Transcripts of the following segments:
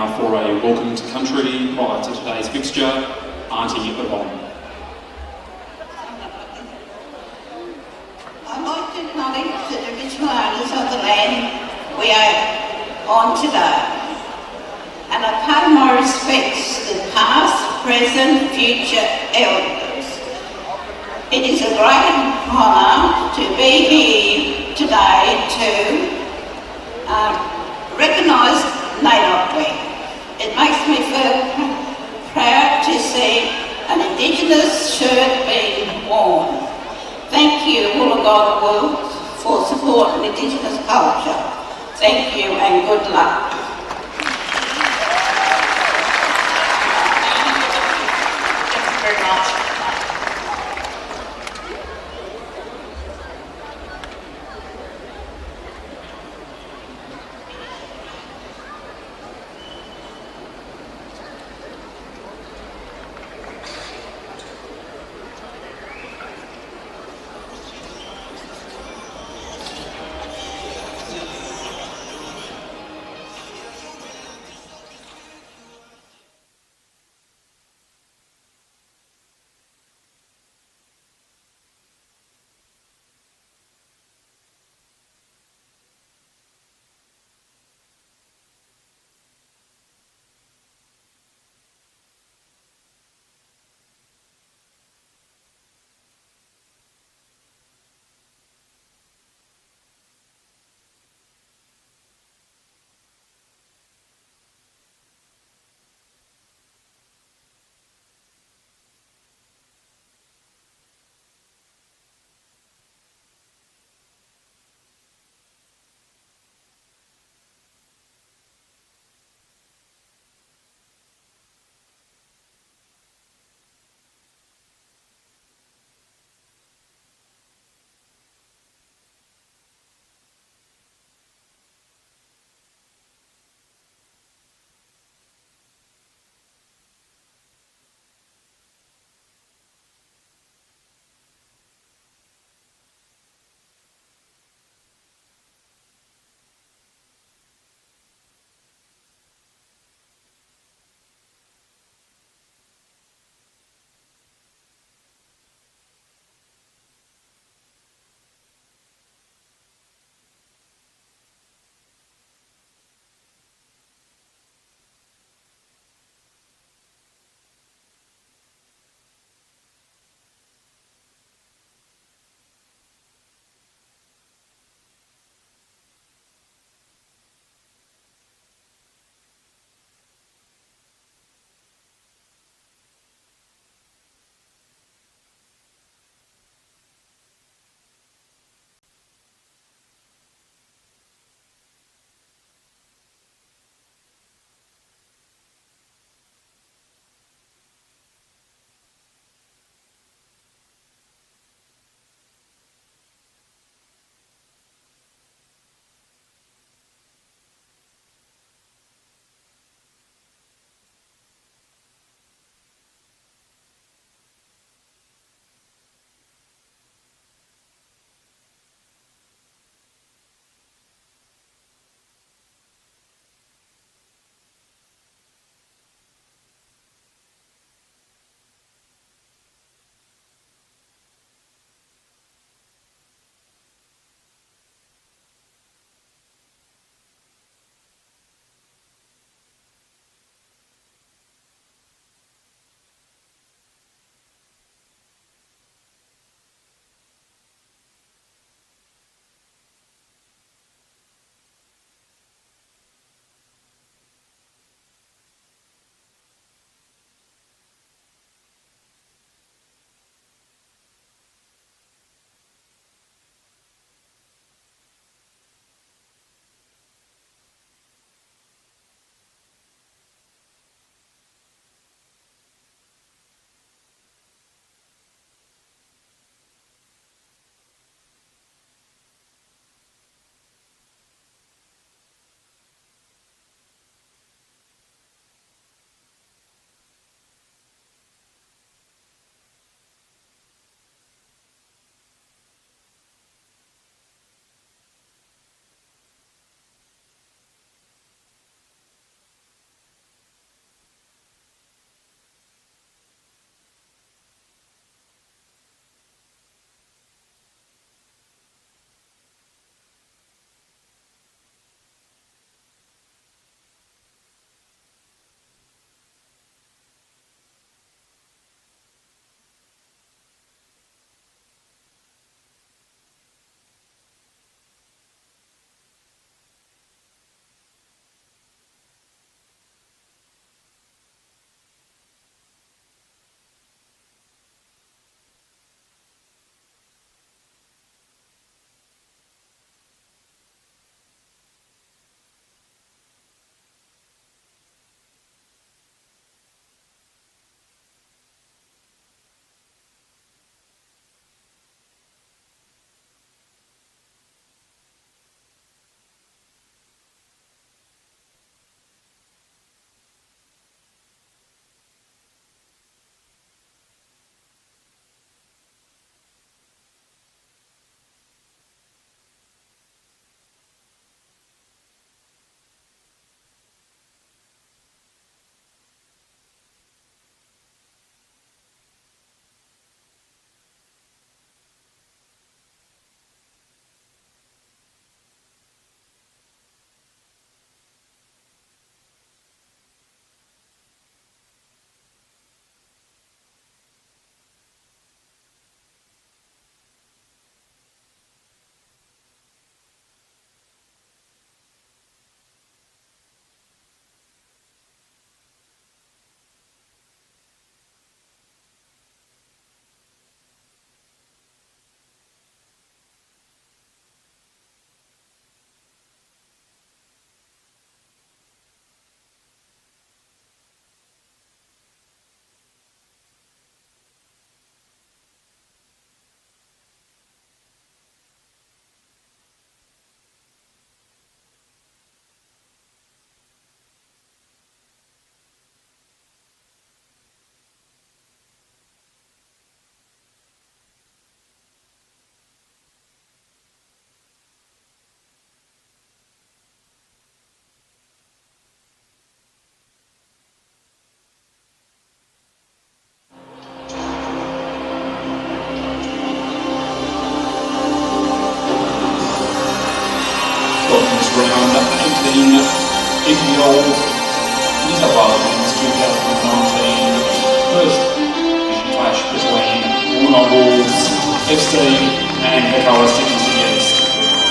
now for a welcome to country prior to today's fixture, Auntie Yvonne. I'd like to acknowledge the traditional owners of the land we are on today, and I pay my respects to past, present, future elders. It is a great honour to be here today to recognise NAIDOC Week. It makes me feel proud to see an Indigenous shirt being worn. Thank you, Wollongong, for supporting Indigenous culture. Thank you and good luck. Thank you very much. and Hakoah Sydney City East.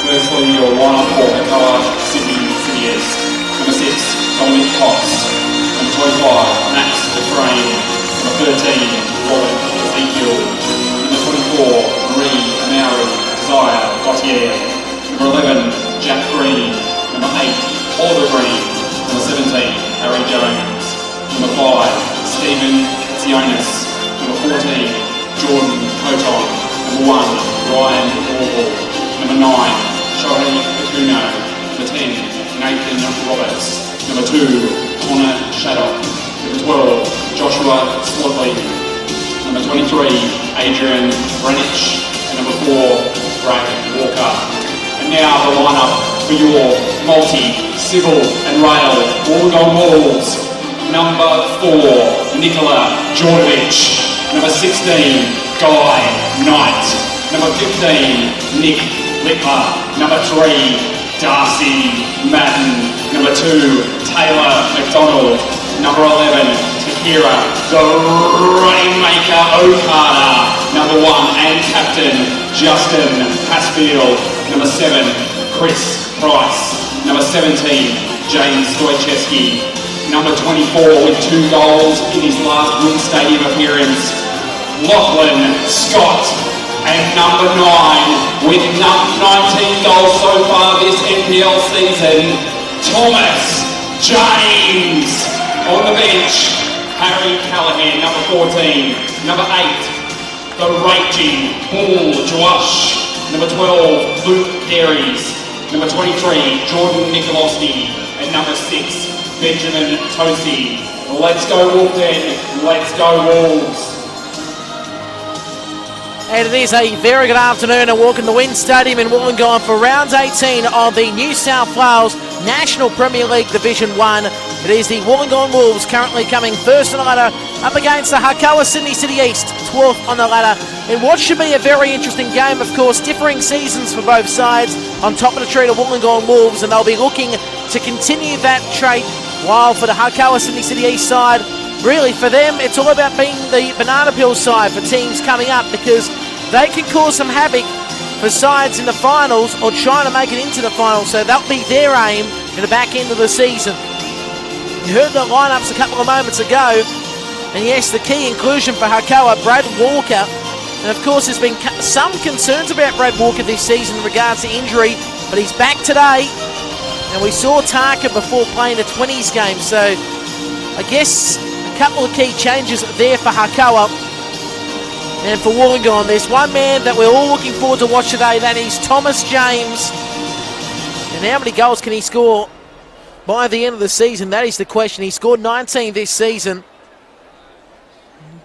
Firstly, your lineup for Hakoah Sydney City East. Number 6, Dominic Cox. Number 25, Max Dufresne. Number 13, Robert Ezekiel. Number 24, Marie Amari Desire Gautier. Number 11, Jack Green. Number 8, Oliver Green. Number 17, Harry Jones. Number 5, Stephen Zionis. Number 14, Jordan Coton. Number 1, Ryan Orwell. Number 9, Shohei Akuno. Number 10, Nathan Roberts. Number 2, Connor Shaddock. Number 12, Joshua Swadley. Number 23, Adrian Branich. And number 4, Brad Walker. And now the lineup for your multi-civil and rail Wollongong Wolves. Number 4, Nikola Djordjevic. Number 16, Guy Knight. Number 15, Nick Littler. Number 3, Darcy Madden. Number 2, Taylor McDonald. Number 11, Takira the Rainmaker Okada. Number 1 and captain, Justin Pasfield. Number 7, Chris Price. Number 17, James Stoichevsky. Number 24 with 2 goals in his last Win Stadium appearance, Lachlan Scott. And number 9 with 19 goals so far this NPL season, Thomas James. On the bench, Harry Callahan, number 14. Number 8, the Raging Bull Josh. Number 12, Luke Perrys. Number 23, Jordan Nikolowski. And number 6, Benjamin Tosi. Let's go Wolfden, let's go Wolves. And it is a very good afternoon and welcome to Win Stadium in Wollongong for round 18 of the New South Wales National Premier League Division 1. It is the Wollongong Wolves currently coming first on the ladder up against the Hakoah Sydney City East, 12th on the ladder. In what should be a very interesting game, of course, differing seasons for both sides. On top of the tree, the Wollongong Wolves, and they'll be looking to continue that trait, while for the Hakoah Sydney City East side, really for them, it's all about being the banana peel side for teams coming up, because they can cause some havoc for sides in the finals or trying to make it into the finals. So that'll be their aim in the back end of the season. You heard the lineups a couple of moments ago, and yes, the key inclusion for Hakoah, Brad Walker. And of course, there's been some concerns about Brad Walker this season in regards to injury, but he's back today. And we saw Tarka before playing the 20s game, so I guess a couple of key changes there for Hakoah. And for Wollongong, there's one man that we're all looking forward to watch today, that is Thomas James. And how many goals can he score by the end of the season? That is the question. He scored 19 this season.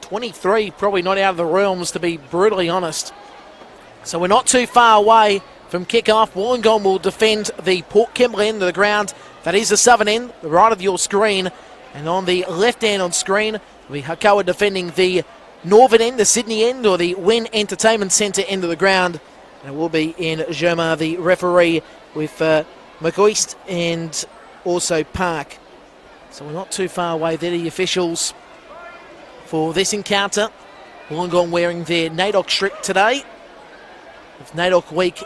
23, probably not out of the realms, to be brutally honest. So we're not too far away from kick-off. Wollongong will defend the Port Kembla end of the ground. That is the southern end, the right of your screen. And on the left hand on screen, will be Hakoah defending the northern end, the Sydney end, or the Wynn Entertainment Centre end of the ground. And it will be in Germa, the referee, with McGuist and also Park. So we're not too far away. They're the officials for this encounter. Wollongong wearing their NAIDOC strip today, with NAIDOC week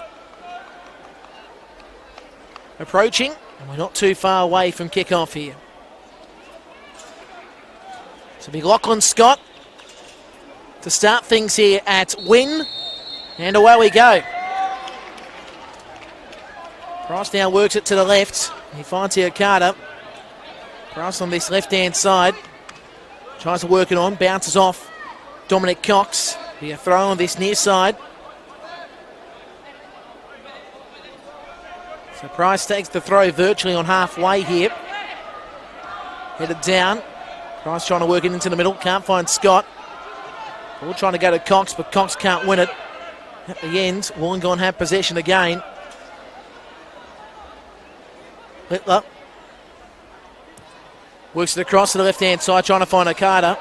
approaching, and we're not too far away from kick-off here. So it'll be Lachlan Scott to start things here at Wynn, and away we go. Price now works it to the left. He finds here Carter. Price on this left-hand side. Tries to work it on, bounces off Dominic Cox. Be a throw on this near side. So Price takes the throw virtually on halfway here. Headed down. Price trying to work it into the middle. Can't find Scott. Ball trying to go to Cox, but Cox can't win it. At the end, Wollongong have possession again. Littler works it across to the left-hand side, trying to find Okada.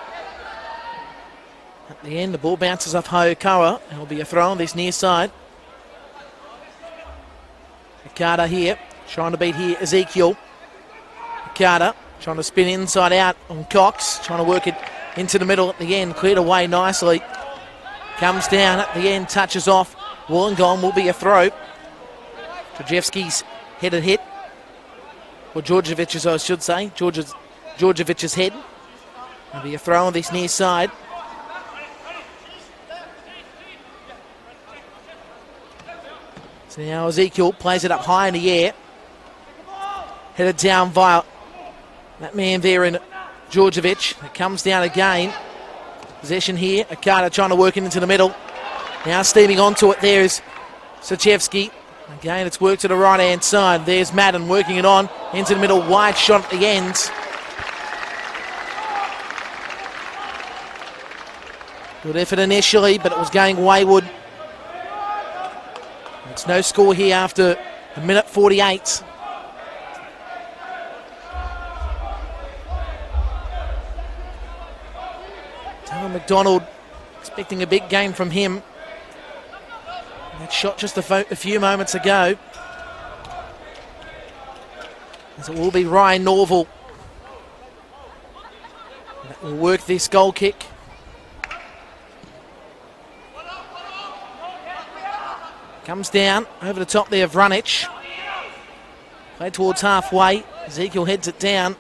At the end, the ball bounces off Hakoah, and it'll be a throw on this near side. Okada here, trying to beat here Ezekiel. Okada trying to spin inside out on Cox, trying to work it into the middle at the end, cleared away nicely. Comes down at the end, touches off. Wollongong will be a throw. Krajewski's headed hit. Or Georgievic's, I should say. Georgievic's head. Will be a throw on this near side. So now Ezekiel plays it up high in the air. Headed down via that man there in Georgievich. It comes down again. Possession here. Hakoah trying to work it into the middle. Now steaming onto it there is Sochevsky. Again, it's worked to the right-hand side. There's Madden working it on. Into the middle, wide shot at the end. Good effort initially, but it was going wayward. It's no score here after a minute 48. Dylan McDonald expecting a big game from him. That shot just a few moments ago. As it will be Ryan Norval that will work this goal kick. Comes down over the top there of Vranic. Played towards halfway. Ezekiel heads it down.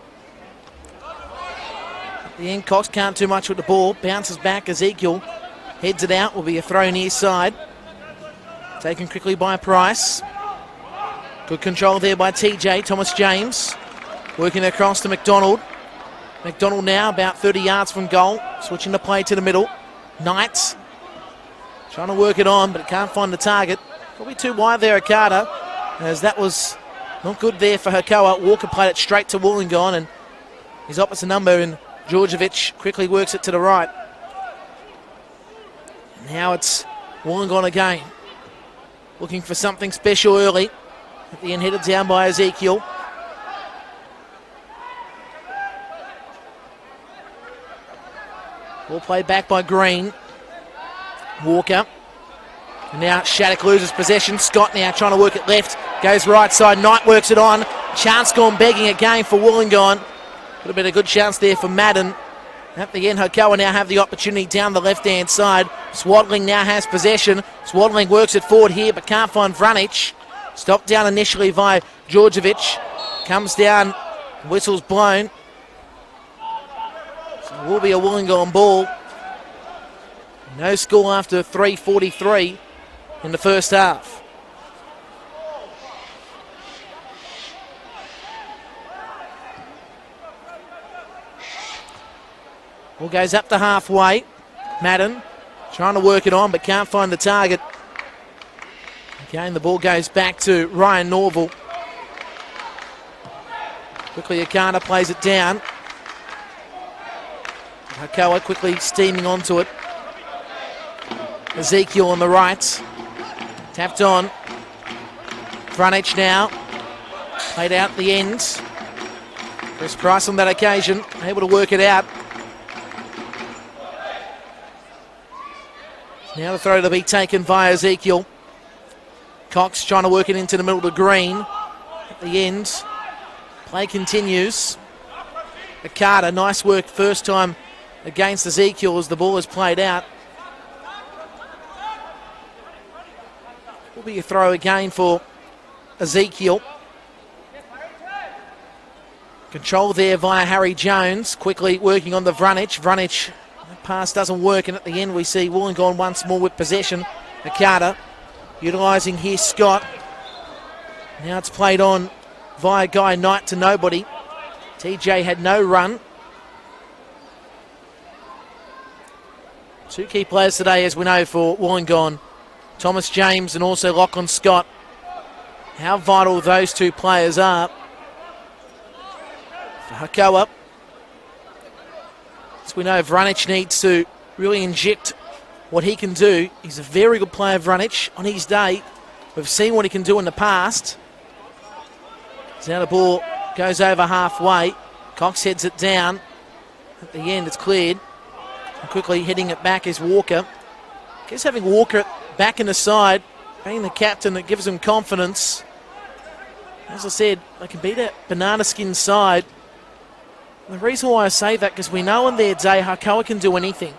At the end, Cox can't do much with the ball. Bounces back. Ezekiel heads it out. Will be a throw near side. Taken quickly by Price. Good control there by TJ. Thomas James working across to McDonald. McDonald now about 30 yards from goal. Switching the play to the middle. Knights trying to work it on, but can't find the target. Probably too wide there, Hakoah, as that was not good there for Hakoah. Walker played it straight to Wollongong, and his opposite number in Georgievich quickly works it to the right. Now it's Wollongong again. Looking for something special early. At the end, headed down by Ezekiel. Ball played back by Green. Walker. And now Shattuck loses possession. Scott now trying to work it left. Goes right side. Knight works it on. Chance gone begging again for Wollongong. Would have been a good chance there for Madden. At the end, Hakoah now have the opportunity down the left-hand side. Swadling now has possession. Swadling works it forward here, but can't find Vranic. Stopped down initially by Georgievich. Comes down. Whistle's blown. So it will be a Wollongong ball. No score after 3:43 in the first half. Ball goes up to halfway. Madden trying to work it on, but can't find the target. Again, the ball goes back to Ryan Norval. Quickly, Hakoah plays it down. Hakoah quickly steaming onto it. Ezekiel on the right. Tapped on. Vranic now. Played out the end. Chris Price on that occasion, able to work it out. Now the throw to be taken by Ezekiel. Cox trying to work it into the middle to Green. At the end, play continues. Hakoah, nice work first time against Ezekiel as the ball is played out. Will be a throw again for Ezekiel. Control there via Harry Jones. Quickly working on the Vranic. Vranic, that pass doesn't work, and at the end we see Wollongong once more with possession. Hakoah utilising here Scott. Now it's played on via Guy Knight to nobody. TJ had no run. Two key players today, as we know, for Wollongong. Thomas James and also Lachlan Scott. How vital those two players are for Hakoah. As we know, Vranic needs to really inject what he can do. He's a very good player, Vranic, on his day. We've seen what he can do in the past. So now the ball goes over halfway. Cox heads it down. At the end, it's cleared. And quickly heading it back is Walker. I guess having Walker back in the side, being the captain, that gives him confidence. As I said, they can beat that banana skin side. And the reason why I say that, because we know on their day, Hakoah can do anything.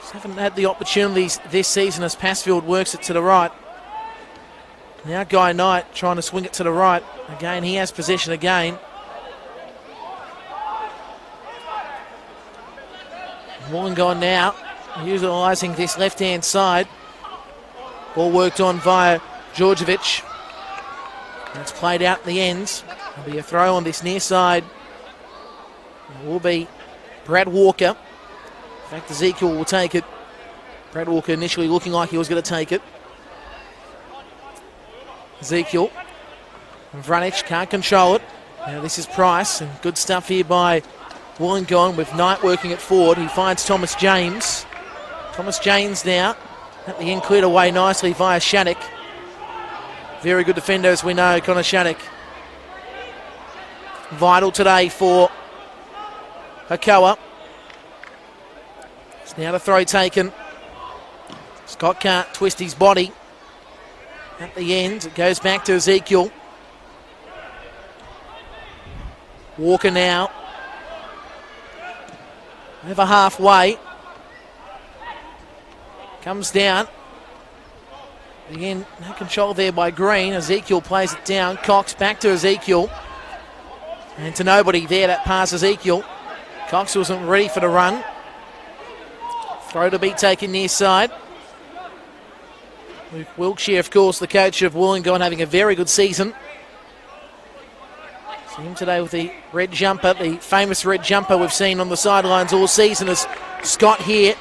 Just haven't had the opportunities this season as Passfield works it to the right. Now Guy Knight trying to swing it to the right. Again, he has possession again. Wollongong now utilising this left-hand side. Ball worked on via Georgievich. It's played out in the ends. There'll be a throw on this near side. It will be Brad Walker. In fact, Ezekiel will take it. Brad Walker initially looking like he was going to take it. Ezekiel. Vranic can't control it. Now this is Price, and good stuff here by Wollongong with Knight working it forward. He finds Thomas James. Thomas James now at the end, cleared away nicely via Shattuck. Very good defender, as we know, Connor Shattuck. Vital today for Hakoah. It's now the throw taken. Scott can't twist his body. At the end, it goes back to Ezekiel. Walker now. Over halfway. Comes down. Again, no control there by Green. Ezekiel plays it down. Cox back to Ezekiel. And to nobody there, that pass Ezekiel. Cox wasn't ready for the run. Throw to be taken near side. Luke Wiltshire, of course, the coach of Wollongong, having a very good season. See him today with the red jumper, the famous red jumper we've seen on the sidelines all season, as Scott here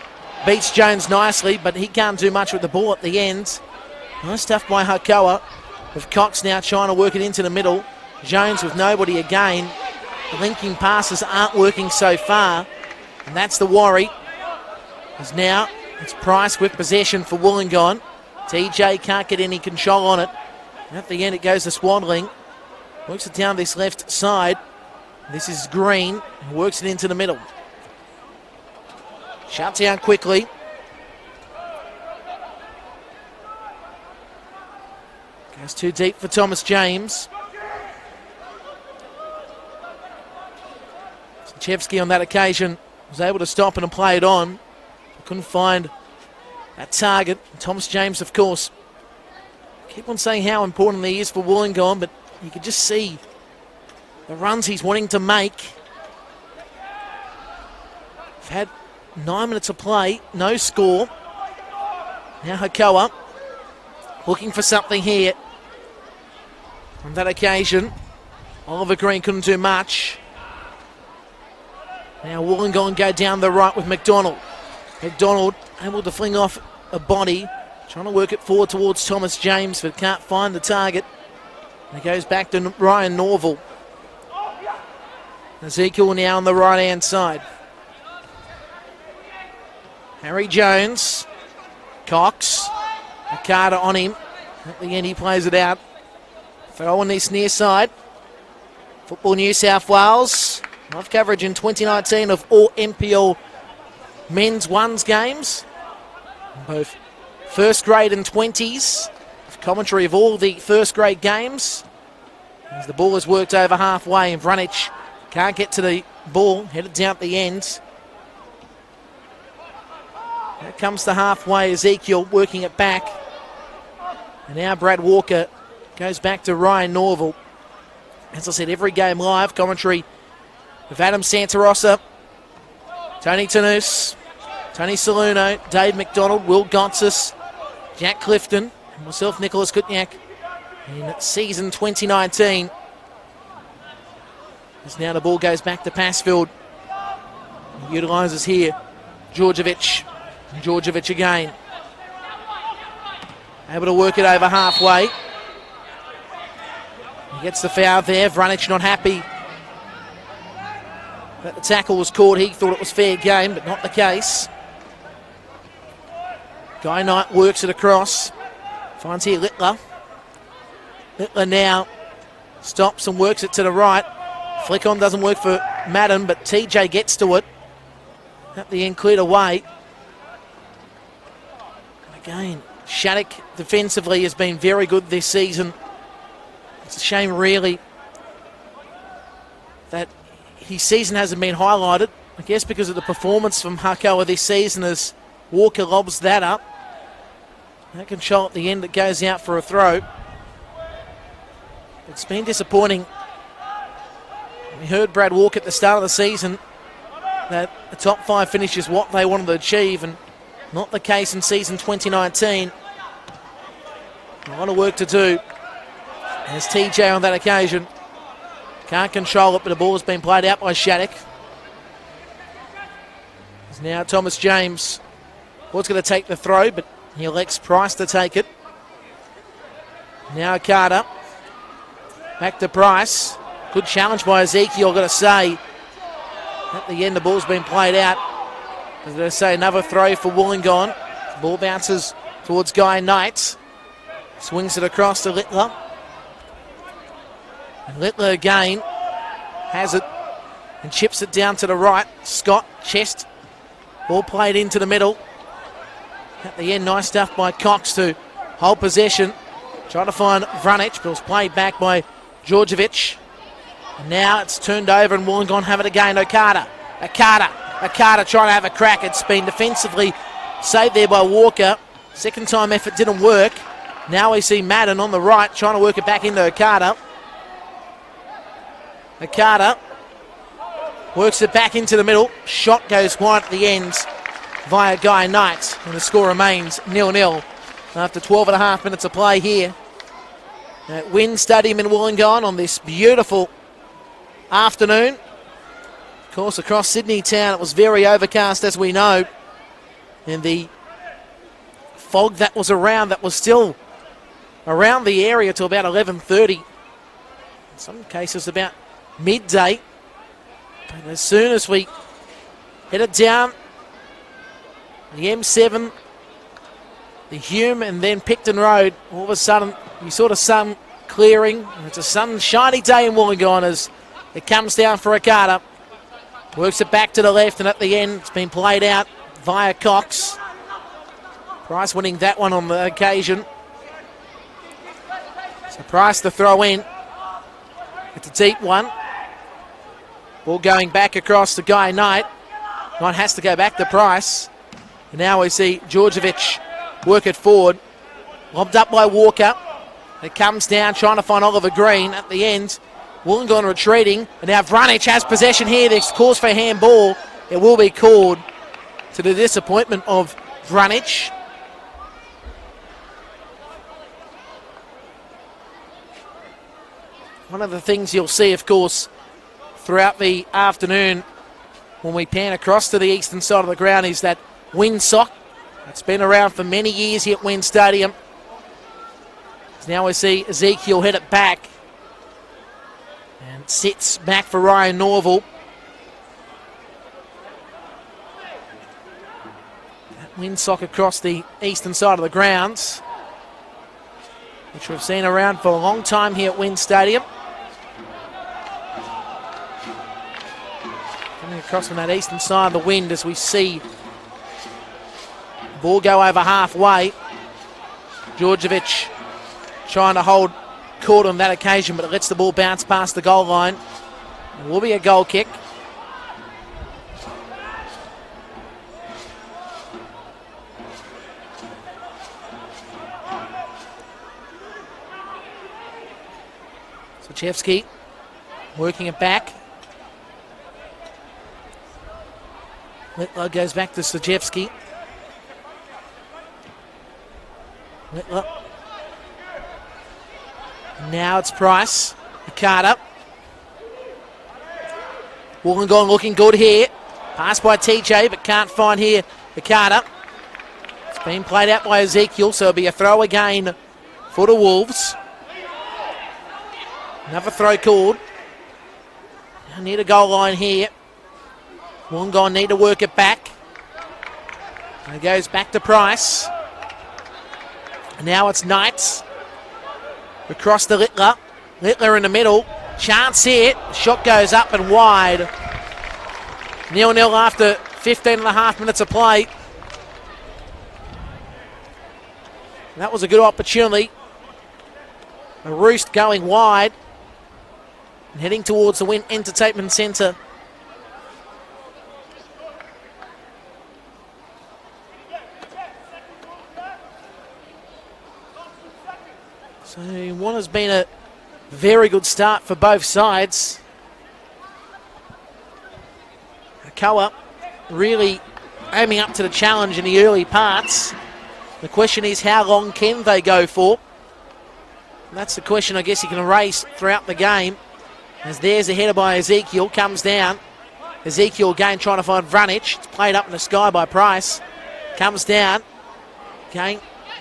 beats Jones nicely, but he can't do much with the ball at the end. Nice stuff by Hakoah, with Cox now trying to work it into the middle. Jones with nobody again. The linking passes aren't working so far, and that's the worry. As now it's Price with possession for Wollongong. TJ can't get any control on it. At the end it goes to Swadling. Works it down this left side. This is Green, who works it into the middle. Shut down quickly. Goes too deep for Thomas James. Chevsky on that occasion was able to stop it and play it on. Couldn't find that target. Thomas James, of course, keep on saying how important he is for Wollongong, but you could just see the runs he's wanting to make. We've had 9 minutes of play, no score. Now Hakoah looking for something here. On that occasion, Oliver Green couldn't do much. Now Wollongong go down the right with McDonald. McDonald able to fling off a body, trying to work it forward towards Thomas James, but can't find the target. And it goes back to Ryan Norval. Ezekiel now on the right-hand side. Harry Jones. Cox. Carter on him. At the end he plays it out. Throw on this near side. Football New South Wales. Live coverage in 2019 of all NPL men's ones games. Both first grade and 20s. Commentary of all the first grade games. As the ball is worked over halfway and Vranic can't get to the ball. Headed down at the end. That comes to halfway. Ezekiel working it back. And now Brad Walker goes back to Ryan Norval. As I said, every game live. Commentary with Adam Santarossa, Tony Tanous, Tony Saluno, Dave McDonald, Will Gonsis, Jack Clifton, and myself, Nicholas Kutniak, in season 2019. As now the ball goes back to Passfield. He utilises here Georgievich. Georgievich again. Able to work it over halfway. He gets the foul there. Vranic not happy that the tackle was caught. He thought it was fair game, but not the case. Guy Knight works it across. Finds here Littler. Littler now stops and works it to the right. Flick on doesn't work for Madden, but TJ gets to it. At the end, cleared away. And again, Shattuck defensively has been very good this season. It's a shame, really, that his season hasn't been highlighted. I guess because of the performance from Hakoah this season, as Walker lobs that up. No control at the end. It goes out for a throw. It's been disappointing. We heard Brad Walker at the start of the season that the top 5 finish is what they wanted to achieve, and not the case in season 2019. A lot of work to do. There's TJ on that occasion. Can't control it, but the ball has been played out by Shattuck. It's now Thomas James. Ball's going to take the throw, but he elects Price to take it. Now Carter. Back to Price. Good challenge by Ezekiel, I've got to say. At the end, the ball's been played out. As I say, another throw for Wollongong. The ball bounces towards Guy Knight. Swings it across to Littler. And Littler again has it and chips it down to the right. Scott, chest. Ball played into the middle. At the end, nice stuff by Cox to hold possession. Trying to find Vranic, but it was played back by Djordjevic. And now it's turned over and Wollongong have it again. Okada trying to have a crack. It's been defensively saved there by Walker. Second time effort didn't work. Now we see Madden on the right trying to work it back into Okada. Okada works it back into the middle. Shot goes wide at the ends via Guy Knight. And the score remains 0-0 after 12.5 minutes of play here at Wynn Stadium in Wollongong on this beautiful afternoon. Of course, across Sydney town it was very overcast, as we know, and the fog that was around, that was still around the area till about 11:30. In some cases about midday. But as soon as we headed down the M7, the Hume and then Picton Road, all of a sudden you saw the sun clearing. And it's a sunshiny day in Wollongong as it comes down for Okada. Works it back to the left, and at the end it's been played out via Cox. Price winning that one on the occasion. So Price to throw in. It's a deep one. Ball going back across to Guy Knight. Knight has to go back to Price. And now we see Djordjevic work it forward. Lobbed up by Walker. It comes down trying to find Oliver Green at the end. Wollongong retreating. And now Vranic has possession here. There's calls for handball. It will be called, to the disappointment of Vranic. One of the things you'll see, of course, throughout the afternoon when we pan across to the eastern side of the ground is that windsock. It's been around for many years here at Wynn Stadium. So now we see Ezekiel hit it back. And sits back for Ryan Norval. That windsock across the eastern side of the grounds, which we've seen around for a long time here at Wynn Stadium. Coming across from that eastern side of the wind as we see the ball go over halfway. Djordjevic trying to hold court on that occasion, but it lets the ball bounce past the goal line. It will be a goal kick. Sochevsky working it back. Littler goes back to Sochevsky. Littler. Now it's Price. Okada. Wollongong looking good here. Passed by TJ, but can't find here Okada. It's been played out by Ezekiel, so it'll be a throw again for the Wolves. Another throw called. Near the goal line here. Wollongong need to work it back. And it goes back to Price. And now it's Knights. Across to Littler. Littler in the middle. Chance here. Shot goes up and wide. 0-0 after 15.5 minutes of play. That was a good opportunity. A roost going wide. And heading towards the Wynn Entertainment Centre. So one has been a very good start for both sides. Hakoah really aiming up to the challenge in the early parts. The question is, how long can they go for? And that's the question I guess you can raise throughout the game. As there's a header by Ezekiel, comes down. Ezekiel again trying to find Vranic. It's played up in the sky by Price. Comes down. Again,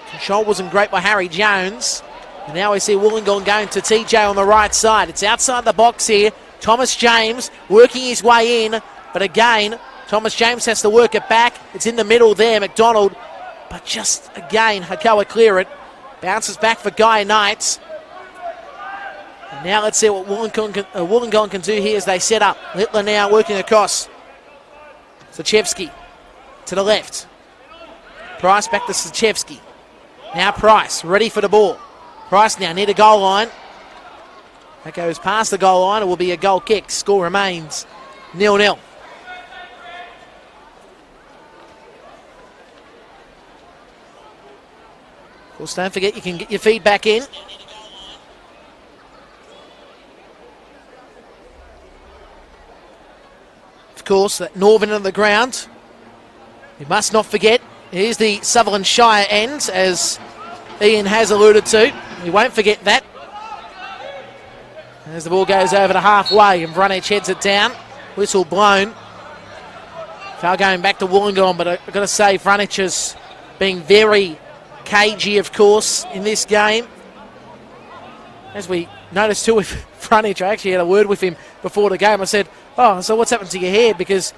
control wasn't great by Harry Jones. And now we see Wollongong going to TJ on the right side. It's outside the box here. Thomas James working his way in. But again, Thomas James has to work it back. It's in the middle there, McDonald. But just again, Hakoah clear it. Bounces back for Guy Knights. And now let's see what Wollongong can do here as they set up. Littler now working across. Zachevsky to the left. Price back to Zachevsky. Now Price ready for the ball. Price now near the goal line. That goes past the goal line. It will be a goal kick. Score remains 0-0. Of course, don't forget you can get your feedback in. Of course, that Northern on the ground. You must not forget, here's the Sutherland Shire end, as Ian has alluded to. You won't forget that. As the ball goes over to halfway and Vranic heads it down. Whistle blown. Foul going back to Wollongong, but I've got to say Vranic has been very cagey, of course, in this game. As we noticed too with Vranic, I actually had a word with him before the game. I said, oh, so what's happened to your hair? Because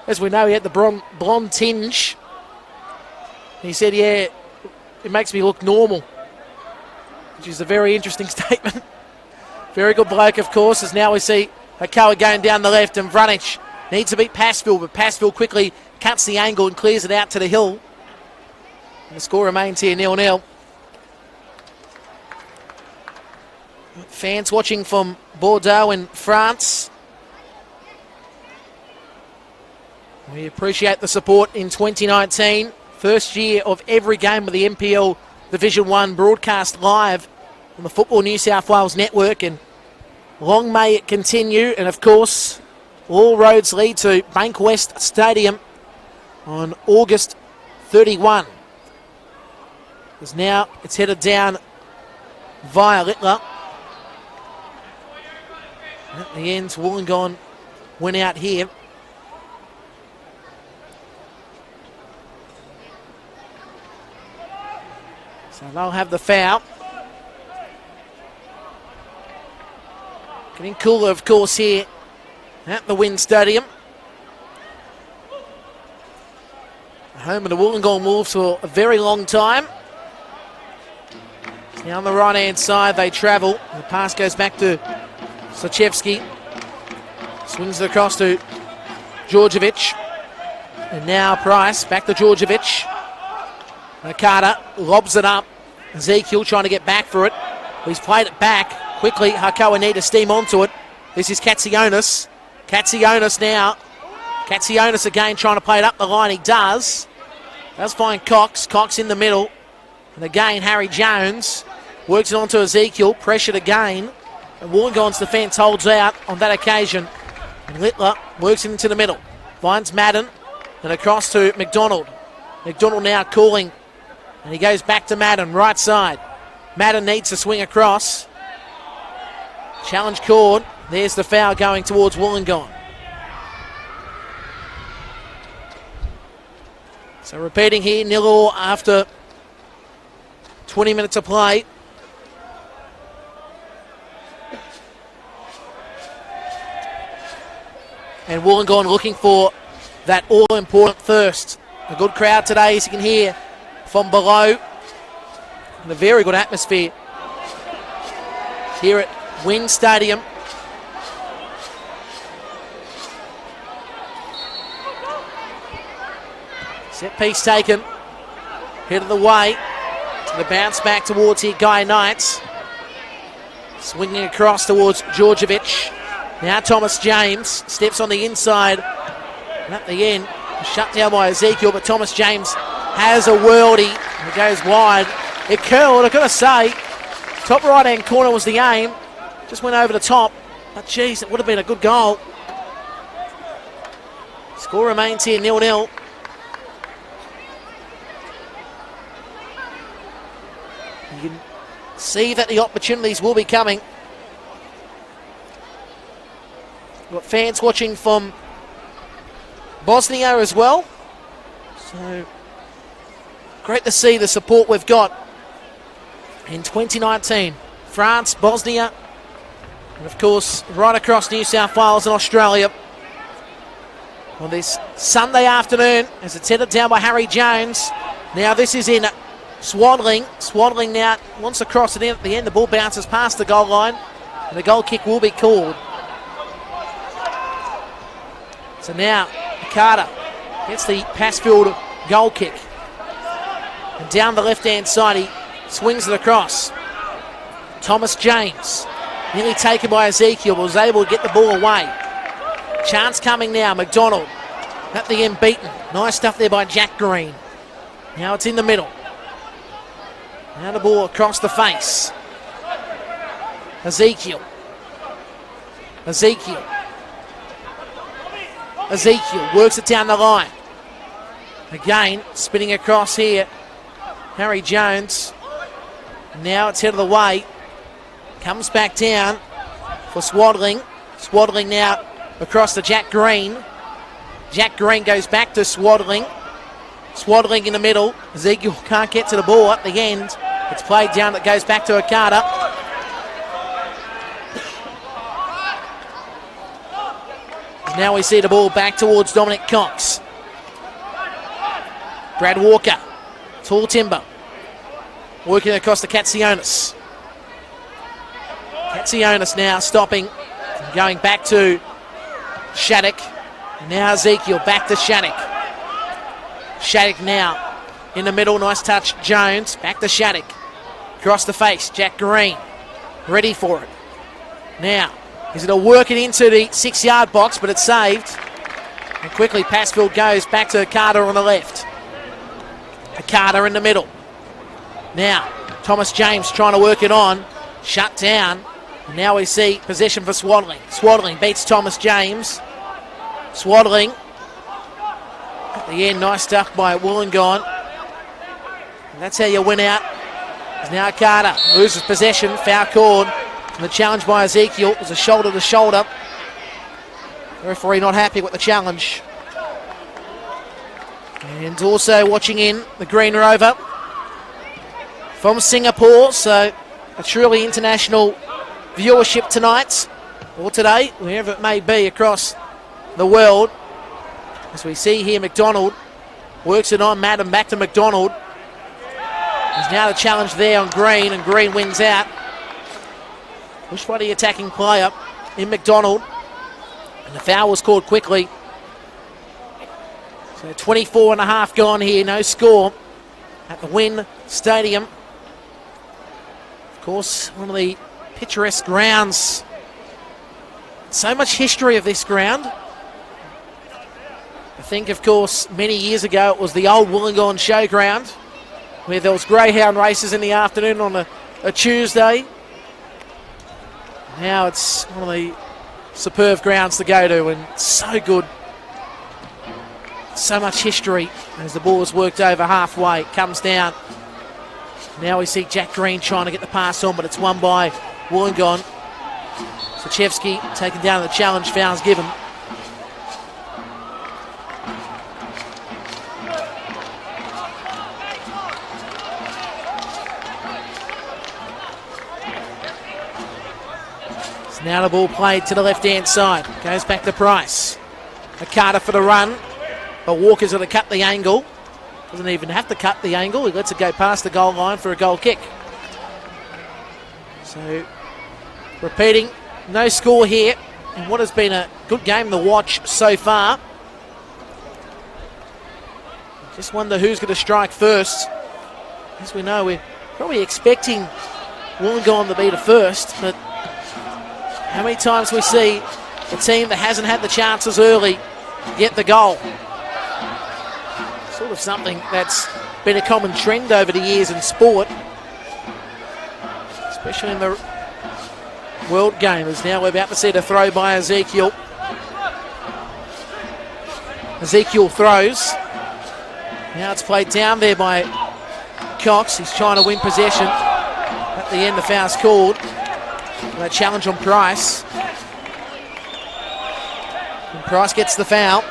as we know, he had the blonde tinge. He said, yeah, it makes me look normal, which is a very interesting statement. Very good bloke, of course, as now we see Hakoah going down the left, and Vranic needs to beat Passville, but Passville quickly cuts the angle and clears it out to the hill. And the score remains here 0-0. Fans watching from Bordeaux in France, we appreciate the support in 2019. First year of every game of the NPL Division 1 broadcast live on the Football New South Wales Network, and long may it continue. And of course, all roads lead to Bankwest Stadium on August 31. Because now it's headed down via Littler. At the end, Wollongong went out here. So they'll have the foul. Getting cooler, of course, here at the WIN Stadium. Home of the Wollongong Wolves for a very long time. Now on the right-hand side, they travel. The pass goes back to Zachevsky. Swings it across to Georgievich. And now Price, back to Georgievich. Carter lobs it up. Ezekiel trying to get back for it. He's played it back. Quickly, Hakoah need to steam onto it. This is Katsionis. Katsionis now. Katsionis again trying to play it up the line. He does. Does find Cox. Cox in the middle. And again, Harry Jones works it onto Ezekiel. Pressured again. And Wollongong's defence holds out on that occasion. And Littler works it into the middle. Finds Madden. And across to McDonald. McDonald now calling. And he goes back to Madden, right side. Madden needs to swing across. Challenge called. There's the foul going towards Wollongong. So repeating here, 0-0 after 20 minutes of play. And Wollongong looking for that all-important first. A good crowd today, as you can hear from below. And a very good atmosphere here at WIN Stadium. Set piece taken. Head of the way. To the bounce back towards here, Guy Knights. Swinging across towards Georgievich. Now Thomas James steps on the inside. And at the end, shut down by Ezekiel, but Thomas James has a worldie. It goes wide. It curled, I've got to say. Top right-hand corner was the aim. Just went over the top. But, geez, it would have been a good goal. Score remains here 0-0. You can see that the opportunities will be coming. We've got fans watching from Bosnia as well. So, great to see the support we've got in 2019. France, Bosnia, and of course, right across New South Wales and Australia. On this Sunday afternoon, as it's headed down by Harry Jones. Now this is in Swaddling. Swaddling now wants to cross it in at the end. The ball bounces past the goal line, and the goal kick will be called. So now, Carter gets the Passfield goal kick. And down the left-hand side, he swings it across. Thomas James, nearly taken by Ezekiel, was able to get the ball away. Chance coming now, McDonald. At the end beaten. Nice stuff there by Jack Green. Now it's in the middle. Now the ball across the face. Ezekiel. Ezekiel works it down the line. Again, spinning across here. Harry Jones. Now it's headed away. Comes back down for Swaddling. Swaddling now across to Jack Green. Jack Green goes back to Swaddling. Swaddling in the middle. Ezekiel can't get to the ball at the end. It's played down, it goes back to Hakoah. Now we see the ball back towards Dominic Cox. Brad Walker. Tall timber. Working across to Katsionis. Katsionis now stopping. Going back to Shattuck. Now Ezekiel back to Shattuck. Shattuck now in the middle. Nice touch. Jones back to Shattuck. Across the face. Jack Green ready for it. Now he's going to work it into the 6-yard box, but it's saved. And quickly Passfield goes back to Carter on the left. Carter in the middle. Now Thomas James trying to work it on. Shut down. And now we see possession for Swaddling. Swaddling beats Thomas James. Swaddling. At the end, nice stuff by Wollongong. And that's how you win out. As now Carter loses possession. Foul called. And the challenge by Ezekiel was a shoulder to shoulder. The referee not happy with the challenge. And also watching in the Green Rover from Singapore. So a truly international viewership tonight, or today, wherever it may be across the world. As we see here, McDonald works it on Madden, back to McDonald. There's now the challenge there on Green, and Green wins out. Pushed by the attacking player in McDonald, and the foul was called quickly. So 24 and a half gone here, no score at the Wynn Stadium. Of course, one of the picturesque grounds. So much history of this ground. I think, of course, many years ago it was the old Wollongong Showground, where there was greyhound races in the afternoon on a Tuesday. Now it's one of the superb grounds to go to, and so good. So much history as the ball is worked over halfway. It comes down. Now we see Jack Green trying to get the pass on, but it's won by Wollongong. Sochevsky taken down the challenge, fouls given. So now the ball played to the left-hand side. Goes back to Price. Hakoah for the run, but Walker's going to cut the angle. Doesn't even have to cut the angle. He lets it go past the goal line for a goal kick. So, repeating, no score here in what has been a good game to watch so far. Just wonder who's going to strike first. As we know, we're probably expecting Wollongong to be the first, but how many times we see a team that hasn't had the chances early get the goal? Sort of something that's been a common trend over the years in sport. especially in the World game, as now we're about to see the throw by Ezekiel. Ezekiel throws. Now it's played down there by Cox. He's trying to win possession. At the end, the foul's called. A challenge on Price. And Price gets the foul.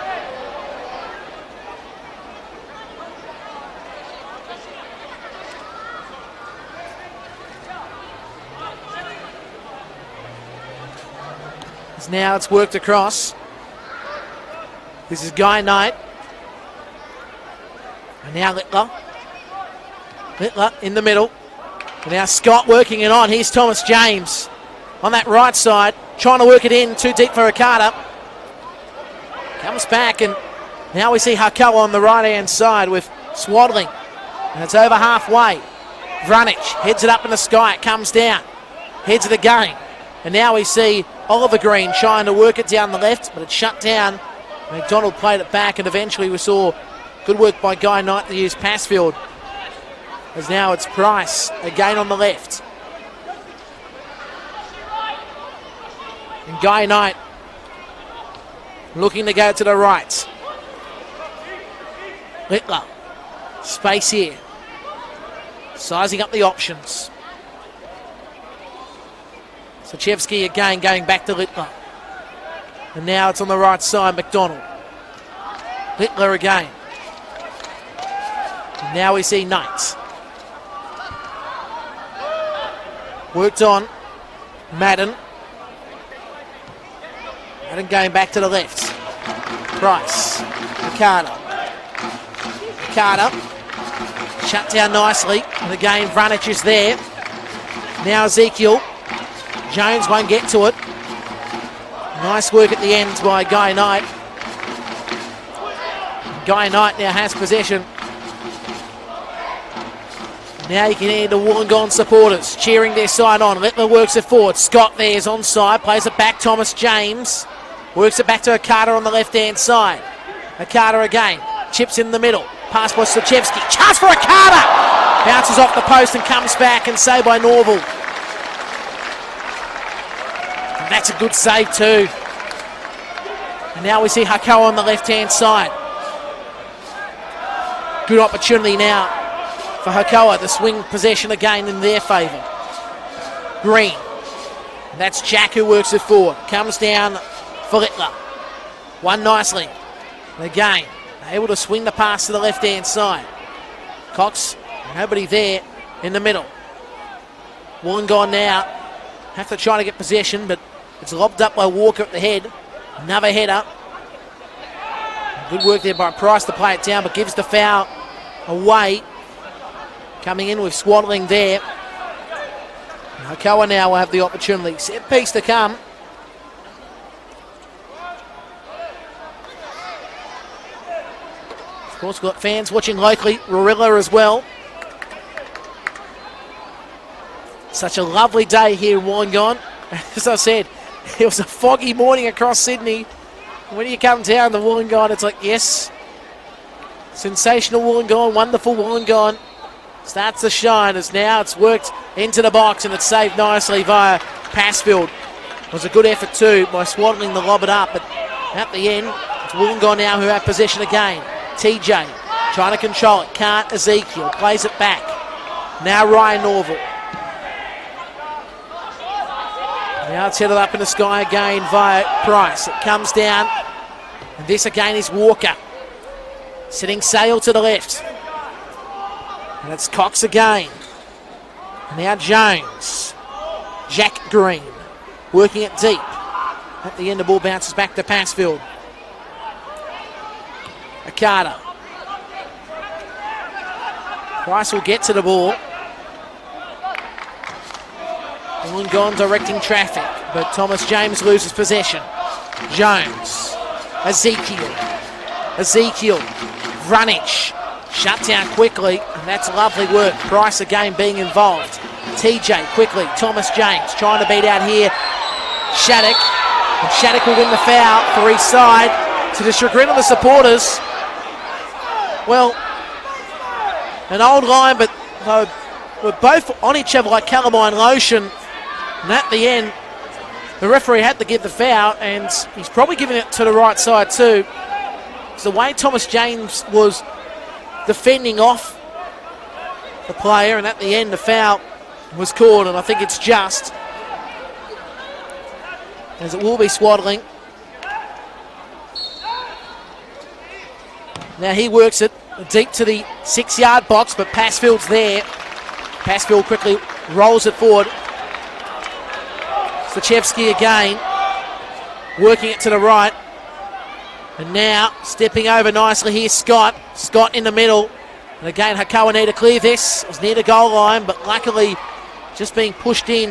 Now it's worked across. This is Guy Knight. And now Littler. Littler in the middle. And now Scott working it on. Here's Thomas James on that right side, trying to work it in. Too deep for Hakoah. Comes back, and now we see Hakoah on the right-hand side with Swaddling. And it's over halfway. Vranic heads it up in the sky. It comes down. Heads of the game. And now we see Oliver Green trying to work it down the left, but it's shut down. McDonald played it back, and eventually we saw good work by Guy Knight to use Passfield. As now it's Price again on the left. And Guy Knight looking to go to the right. Littler, space here. Sizing up the options. Sochevsky again going back to Littler. And now it's on the right side, McDonald. Littler again. And now we see Knight. Worked on. Madden. Madden going back to the left. Price. Hakoah. Hakoah. Shut down nicely. And again, Vranic is there. Now Ezekiel. Jones won't get to it. Nice work at the end by Guy Knight. Guy Knight now has possession. Now you can hear the Wollongong supporters cheering their side on. Littler works it forward. Scott there's onside. Plays it back. Thomas James. Works it back to Hakoah on the left-hand side. Hakoah again. Chips in the middle. Pass by Sochevsky. Chance for Hakoah! Bounces off the post and comes back and saved by Norval. And that's a good save too. And now we see Hakoah on the left-hand side. Good opportunity now for Hakoah to swing possession again in their favour. Green. And that's Jack who works it forward. Comes down for Littler. One nicely. And again, able to swing the pass to the left-hand side. Cox, nobody there in the middle. Wollongong now have to try to get possession, but it's lobbed up by Walker at the head. Another header. Good work there by Price to play it down, but gives the foul away. Coming in with Swaddling there. Hakoah now will have the opportunity. Set piece to come. Of course, we've got fans watching locally. Rorilla as well. Such a lovely day here in Wollongong. As I said, it was a foggy morning across Sydney. When you come down to Wollongong, it's like, yes, sensational Wollongong, wonderful Wollongong. Starts to shine as now it's worked into the box and it's saved nicely via Passfield. It was a good effort too by Swaddling to lob it up, but at the end, it's Wollongong now who have possession again. TJ trying to control it, can't. Ezekiel plays it back. Now Ryan Norval. Now it's headed up in the sky again via Price. It comes down. And this again is Walker. Setting sail to the left. And it's Cox again. And now Jones. Jack Green. Working it deep. At the end, the ball bounces back to Passfield. Hakoah. Price will get to the ball. Wollongong directing traffic, but Thomas James loses possession. Jones. Ezekiel. Vranic. Shut down quickly, and that's lovely work. Price again being involved. TJ quickly. Thomas James trying to beat out here. Shattuck. And Shattuck will win the foul for his side. To the chagrin of the supporters. Well, an old line, but were both on each other like calamine lotion. And at the end, the referee had to give the foul, and he's probably giving it to the right side too. It's the way Thomas James was defending off the player, and at the end the foul was called, and I think it's just, as it will be Swaddling. Now he works it deep to the 6-yard box, but Passfield's there. Passfield quickly rolls it forward. Stachevski again, working it to the right. And now stepping over nicely here, Scott. Scott in the middle. And again, Hakoah need to clear this. It was near the goal line, but luckily just being pushed in.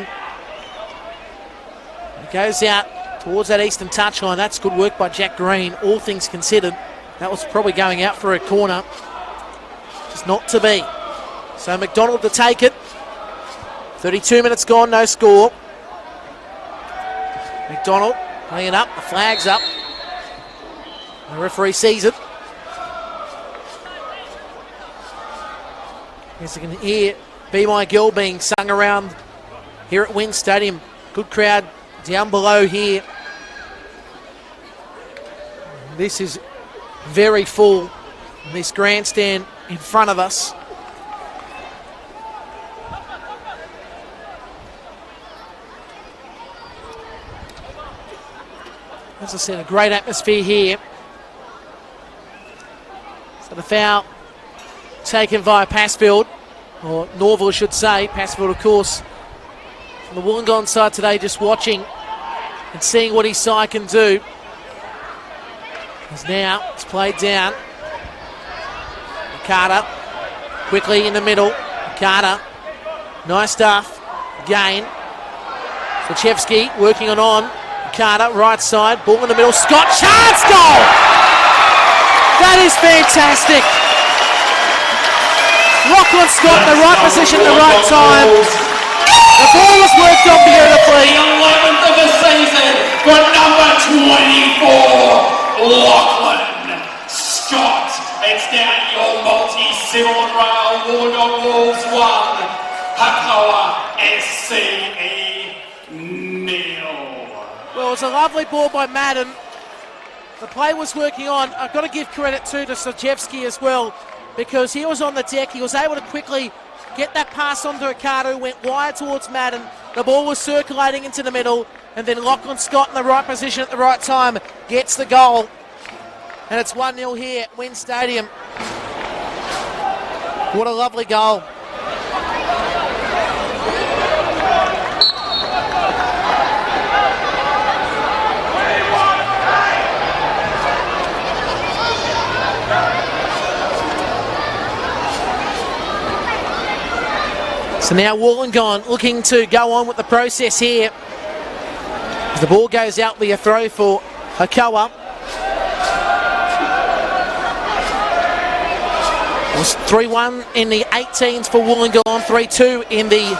It goes out towards that eastern touchline. That's good work by Jack Green, all things considered. That was probably going out for a corner. Just not to be. So McDonald to take it. 32 minutes gone, no score. McDonald playing it up, the flag's up. The referee sees it. As you can hear, Be My Girl being sung around here at Wynn Stadium. Good crowd down below here. This is very full, this grandstand in front of us. As I said, a great atmosphere here. So the foul taken via Passfield, or Norville I should say. Passfield, of course, from the Wollongong side today, just watching and seeing what his side can do. As now it's played down. Carter quickly in the middle. Carter, nice stuff. Again, Stachevski working on. Carter, right side, ball in the middle. Scott, chance, goal! That is fantastic. Lachlan Scott in the right position at the right time. The ball was worked on beautifully. The 11th of the season for number 24, Lachlan Scott. It's down your multi-civil and rail. Wollongong Wolves 1, Hakoah SCE 0. Well, it was a lovely ball by Madden. The play was working on. I've got to give credit too to Stachevski as well, because he was on the deck. He was able to quickly get that pass onto Ricardo, who went wide towards Madden. The ball was circulating into the middle, and then Lachlan Scott in the right position at the right time gets the goal. And it's 1-0 here at Wynn Stadium. What a lovely goal. So now Wollongong looking to go on with the process here. As the ball goes out, be a throw for Hakoah. It was 3-1 in the 18s for Wollongong, 3-2 in the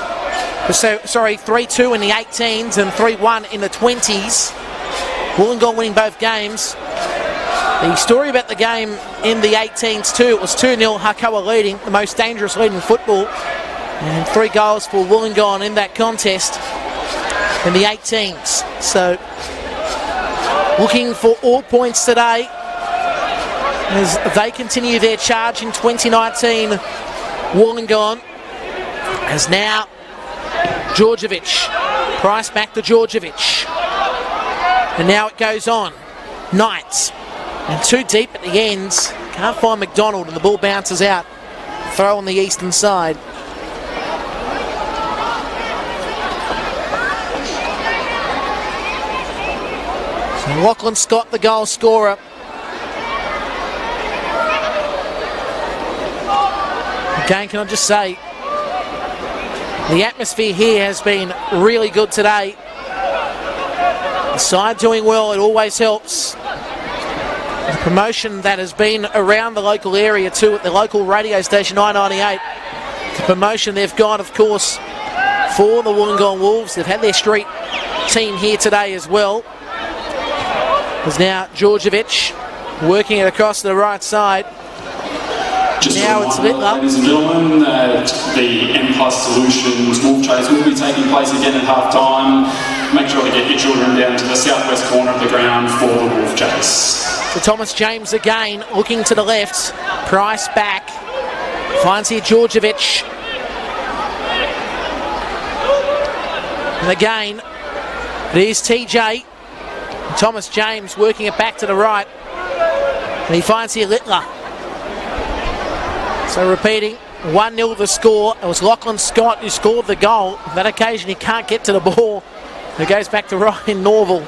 3-2 in the 18s and 3-1 in the 20s. Wollongong winning both games. The story about the game in the 18s too, it was 2-0, Hakoah leading, the most dangerous lead in football. And 3 goals for Wollongong in that contest in the 18s. So looking for all points today as they continue their charge in 2019. Wollongong has now Georgievich. Price back to Georgievich. And now it goes on. Knights. And too deep at the ends. Can't find McDonald and the ball bounces out. Throw on the eastern side. So Lachlan Scott, the goal scorer. Again, can I just say, the atmosphere here has been really good today. The side doing well, it always helps. The promotion that has been around the local area too at the local radio station 998. The promotion they've got, of course, for the Wollongong Wolves. They've had their street team here today as well. There's now Georgievich working it across the right side. Just Now a it's reminder, Littler. ladies and gentlemen, that the M Plus Solutions Wolf Chase will be taking place again at half time. Make sure to get your children down to the southwest corner of the ground for the Wolf Chase. So Thomas James again looking to the left. Price back. Finds here Georgievich. And again, it is TJ. Thomas James working it back to the right. And he finds here Littler. So repeating, 1-0 the score. It was Lachlan Scott who scored the goal. On that occasion he can't get to the ball. It goes back to Ryan Norval.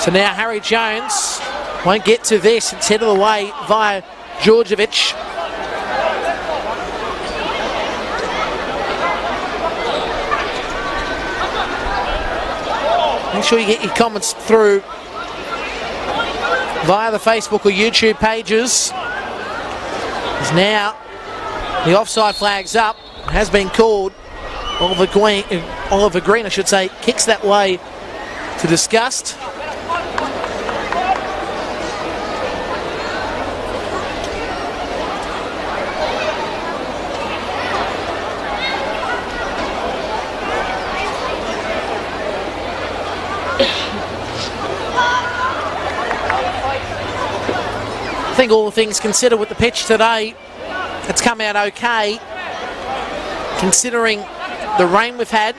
So now Harry Jones won't get to this. It's headed away via Georgievich. Make sure you get your comments through via the Facebook or YouTube pages. As now the offside flag's up, has been called. Oliver Green, I should say, kicks that way to disgust. I think all things considered with the pitch today, it's come out okay, considering the rain we've had.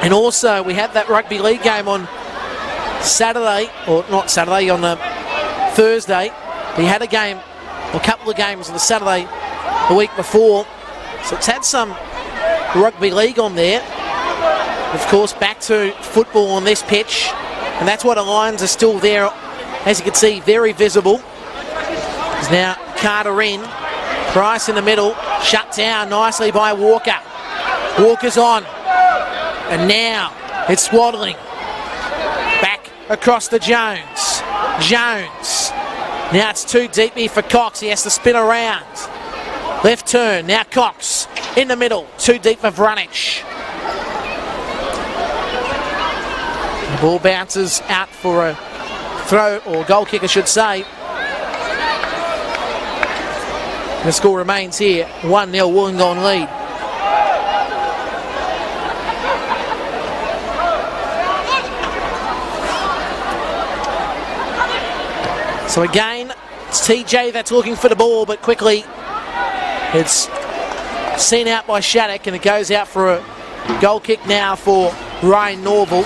And also we had that rugby league game on Saturday, or not Saturday, on Thursday. We had a game, or a couple of games on the Saturday the week before. So it's had some rugby league on there. Of course, back to football on this pitch. And that's why the lines are still there, as you can see, very visible. There's now Carter in. Price in the middle. Shut down nicely by Walker. Walker's on. And now it's Swaddling. Back across to Jones. Jones. Now it's too deep here for Cox. He has to spin around. Left turn. Now Cox in the middle. Too deep for Vranic. The ball bounces out for a throw, or goal kick I should say. The score remains here, 1-0 Wollongong lead. So again, it's TJ that's looking for the ball, but quickly it's seen out by Shattuck, and it goes out for a goal kick now for Ryan Norval.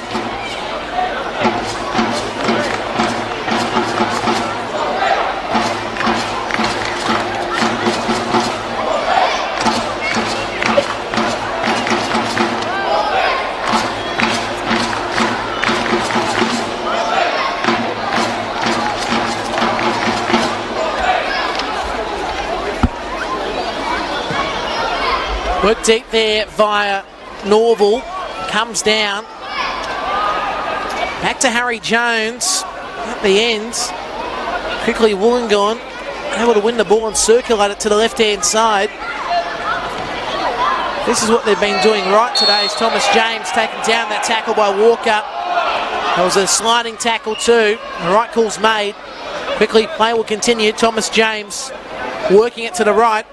Work deep there via Norval. Comes down. Back to Harry Jones at the end. Quickly Wollongong able to win the ball and circulate it to the left-hand side. This is what they've been doing right today, is Thomas James taking down that tackle by Walker. That was a sliding tackle too. The right call's made. Quickly play will continue. Thomas James working it to the right.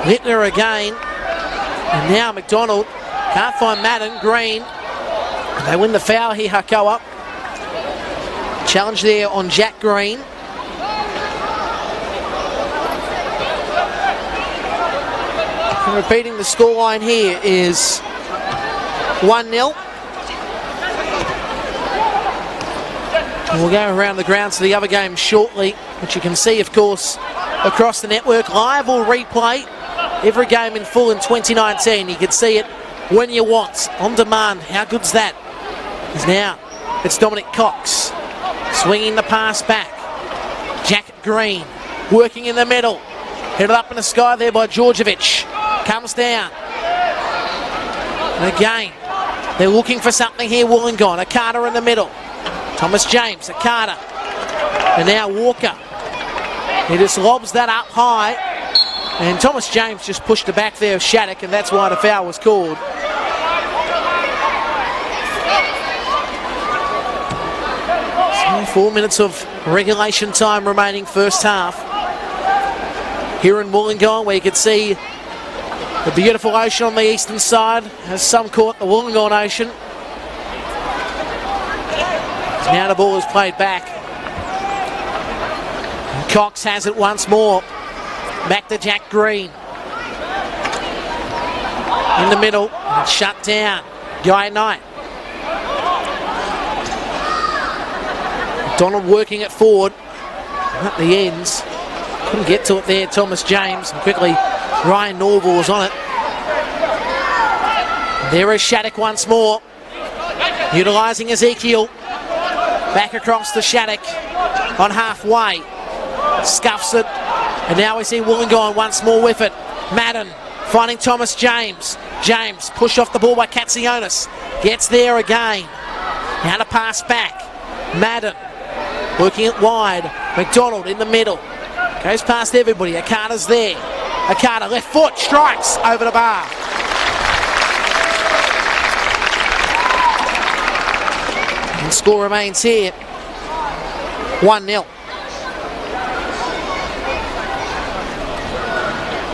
Littler again, and now McDonald can't find Madden. Green, they win the foul here. Hakoah challenge there on Jack Green. And repeating, the scoreline here is 1-0. And we'll go around the grounds to the other game shortly, which you can see, of course, across the network, live or replay. Every game in full in 2019. You can see it when you want, on demand. How good's that? Because now it's Dominic Cox swinging the pass back. Jack Green working in the middle. Headed up in the sky there by Georgievich. Comes down. And again, they're looking for something here, Wollongong. A Carter in the middle. Thomas James, a Carter. And now Walker. He just lobs that up high. And Thomas James just pushed it back there of Shattuck, and that's why the foul was called. So 4 minutes of regulation time remaining first half. Here in Wollongong, where you can see the beautiful ocean on the eastern side, as some call it the Wollongong Ocean. Now the ball is played back. And Cox has it once more. Back to Jack Green. In the middle, and shut down. Guy Knight. Donald working it forward. At the ends. Couldn't get to it there, Thomas James. And quickly, Ryan Norval was on it. There is Shattuck once more. Utilising Ezekiel. Back across to Shattuck on halfway. Scuffs it. And now we see Wollongong once more with it. Madden finding Thomas James. James pushed off the ball by Katsionis. Gets there again. Now to pass back. Madden working it wide. McDonald in the middle. Goes past everybody. Akata's there. Akata left foot strikes over the bar. And score remains here 1-0.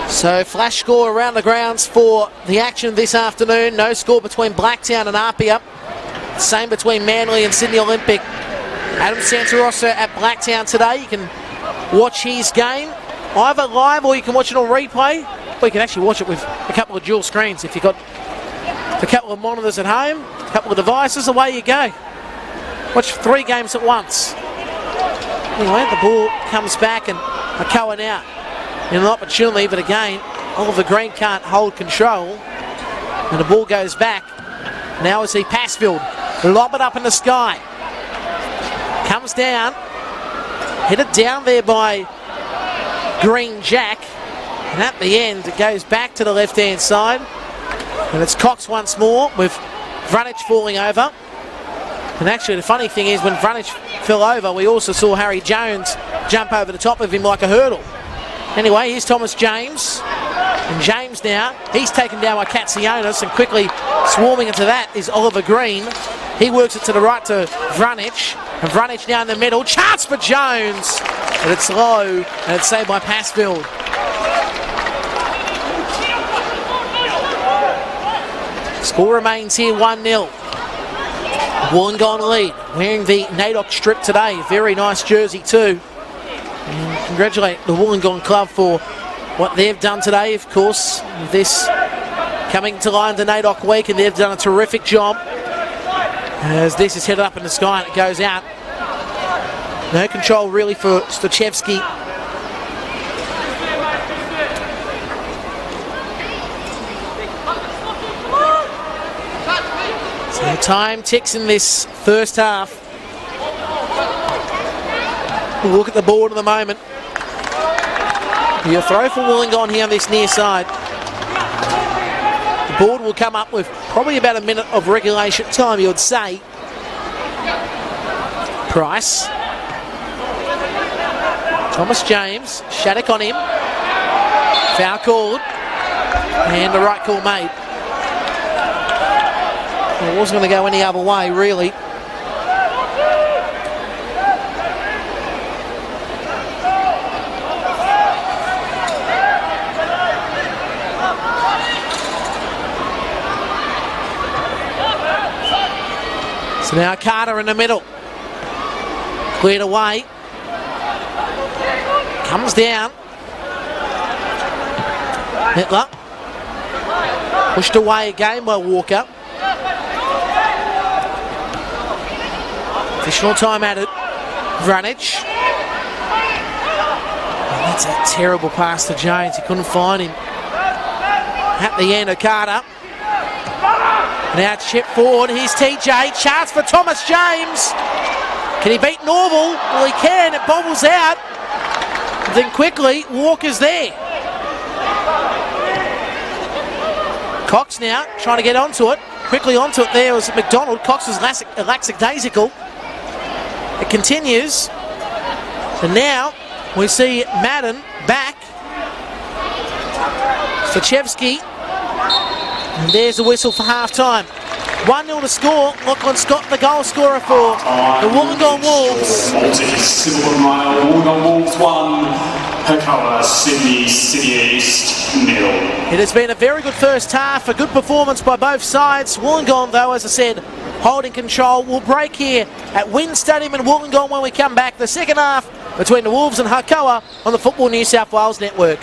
So flash score around the grounds for the action this afternoon. No score between Blacktown and Apia. Same between Manly and Sydney Olympic. Adam Santarossa at Blacktown today. You can watch his game either live or you can watch it on replay. Or you can actually watch it with a couple of dual screens. If you've got a couple of monitors at home, a couple of devices, away you go. Watch 3 games at once. Anyway, the ball comes back and Hakoah now in an opportunity, but again, Oliver Green can't hold control. And the ball goes back. Now we see Passfield lob it up in the sky. Comes down. Headed down there by Green Jack. And at the end, it goes back to the left-hand side. And it's Cox once more with Vranic falling over. And actually, the funny thing is, when Vranic fell over, we also saw Harry Jones jump over the top of him like a hurdle. Anyway, here's Thomas James. And James now, he's taken down by Katsionis, and quickly swarming into that is Oliver Green. He works it to the right to Vranic. And Vranic now in the middle. Chance for Jones. But it's low, and it's saved by Passfield. Score remains here 1-0. Wollongong lead, wearing the NAIDOC strip today. Very nice jersey too. And congratulate the Wollongong club for what they've done today, of course. This coming to line to NAIDOC week, and they've done a terrific job. As this is headed up in the sky and it goes out. No control really for Stochevsky. So time ticks in this first half. We'll look at the board at the moment. Your throw for Wollongong here on this near side. The board will come up with probably about a minute of regulation time, you would say. Price. Thomas James. Shattuck on him. Foul called. And the right call made. It wasn't going to go any other way, really. So now Carter in the middle. Cleared away. Comes down. Hitler. Pushed away again by Walker. Additional time added. Vranic. And that's a terrible pass to Jones. He couldn't find him. At the end of Carter. Now chip forward. Here's TJ. Chance for Thomas James. Can he beat Norval? Well, he can. It bobbles out. Then quickly, Walker's there. Cox now trying to get onto it. Quickly onto it there was McDonald. Cox was lackadaisical. It continues. And now we see Madden back. Sochevsky. And there's the whistle for half-time. 1-0 to score. Lachlan Scott, the goal scorer for the Wollongong Wolves. Civil Mile, Wollongong Wolves 1, Hakoah, Sydney City East 0. It has been a very good first half, a good performance by both sides. Wollongong, though, as I said, holding control. We'll break here at Wynn Stadium in Wollongong when we come back. The second half between the Wolves and Hakoah on the Football New South Wales Network.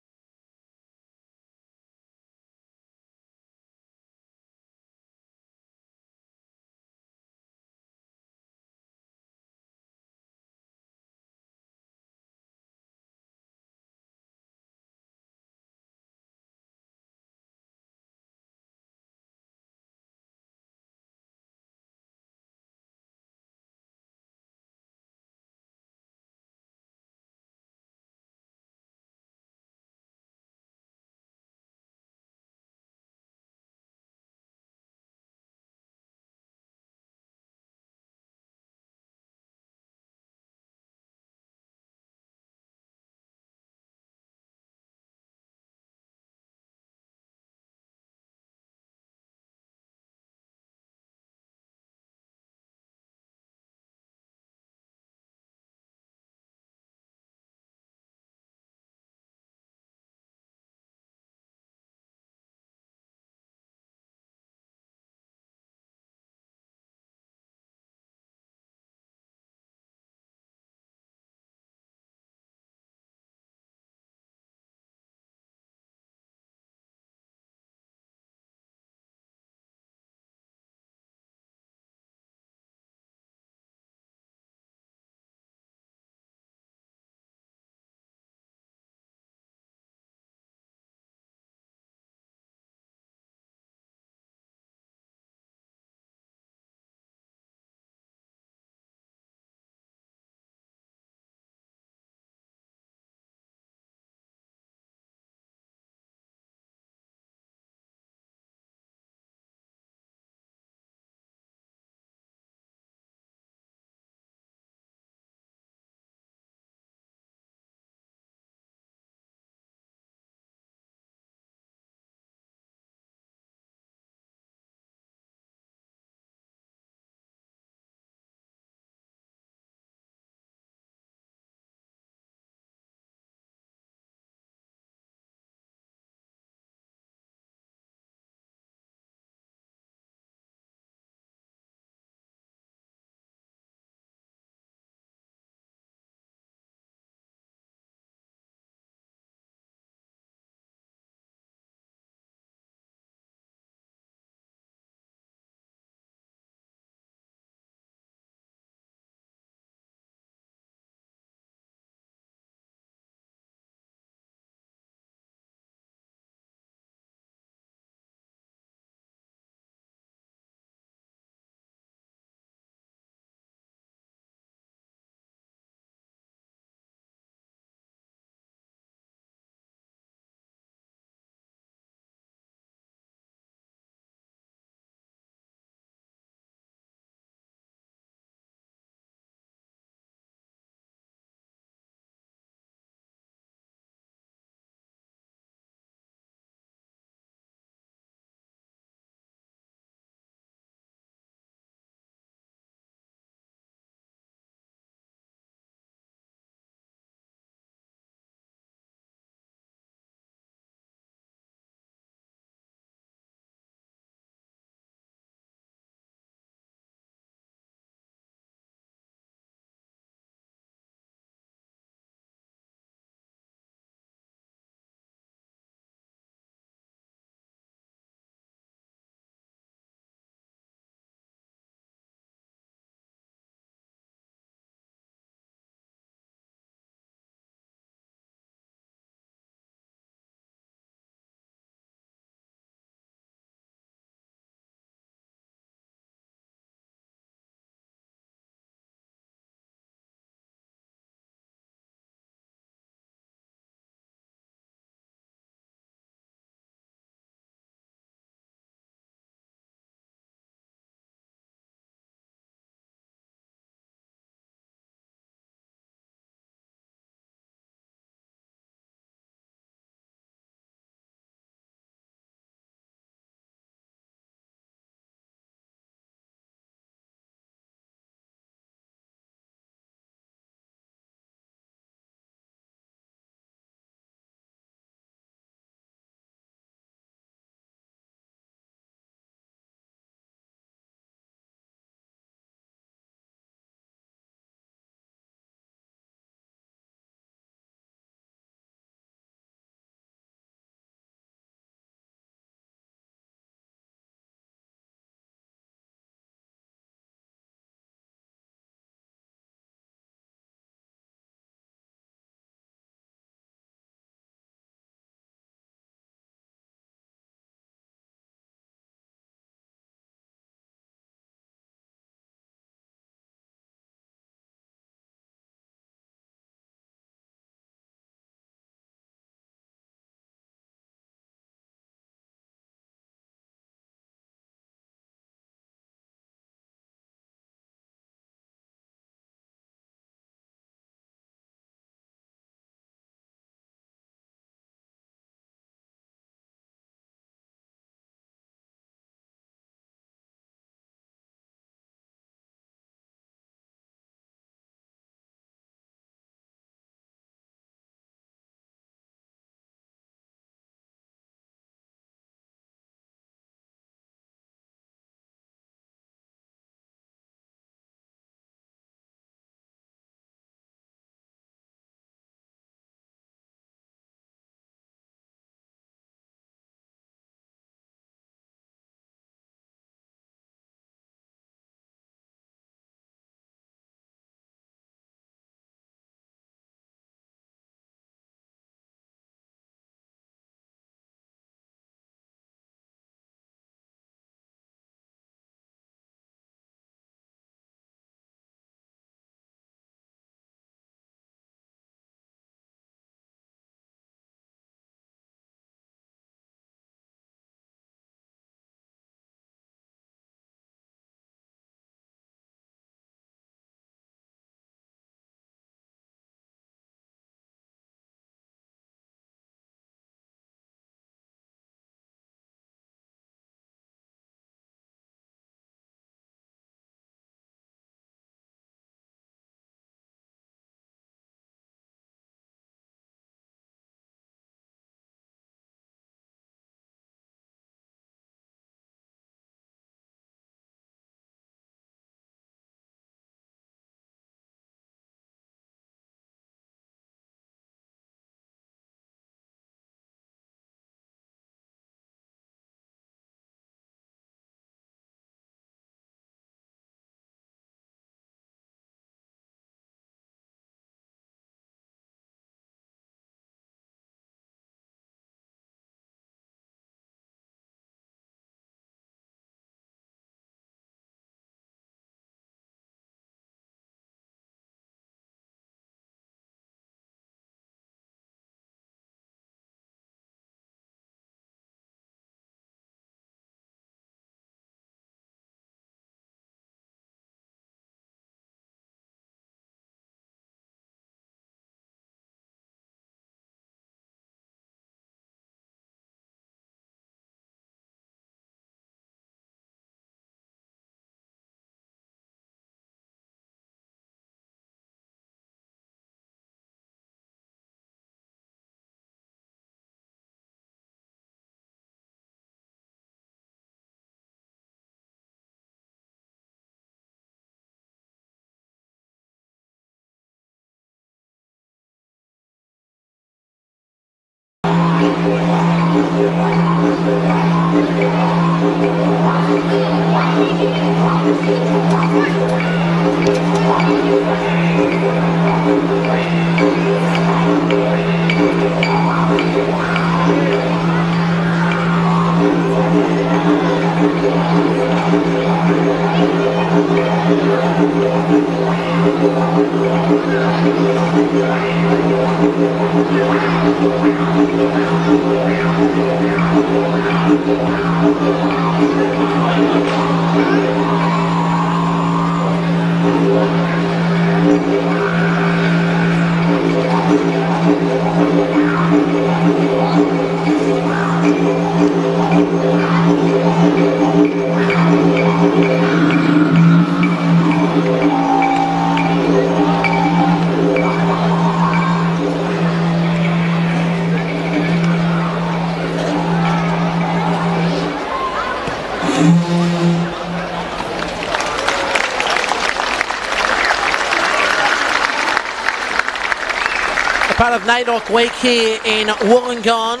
Part of NAIDOC week here in Wollongong.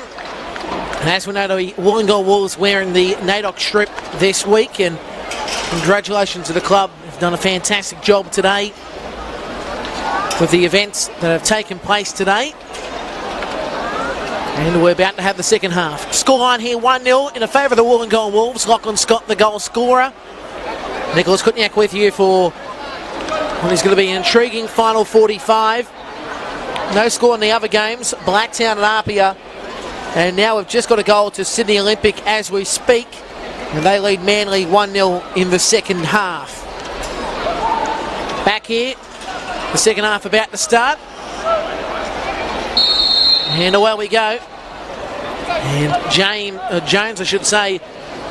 And as we know, the Wollongong Wolves wearing the NAIDOC strip this week, and congratulations to the club. They've done a fantastic job today with the events that have taken place today. And we're about to have the second half. Scoreline here 1-0 in favour of the Wollongong Wolves. Lachlan Scott, the goal scorer. Nicholas Kutniak with you for what is going to be an intriguing final 45. No score in the other games. Blacktown and Apia. And now we've just got a goal to Sydney Olympic as we speak. And they lead Manly 1-0 in the second half. Back here, the second half about to start. And away we go. And Jones, I should say,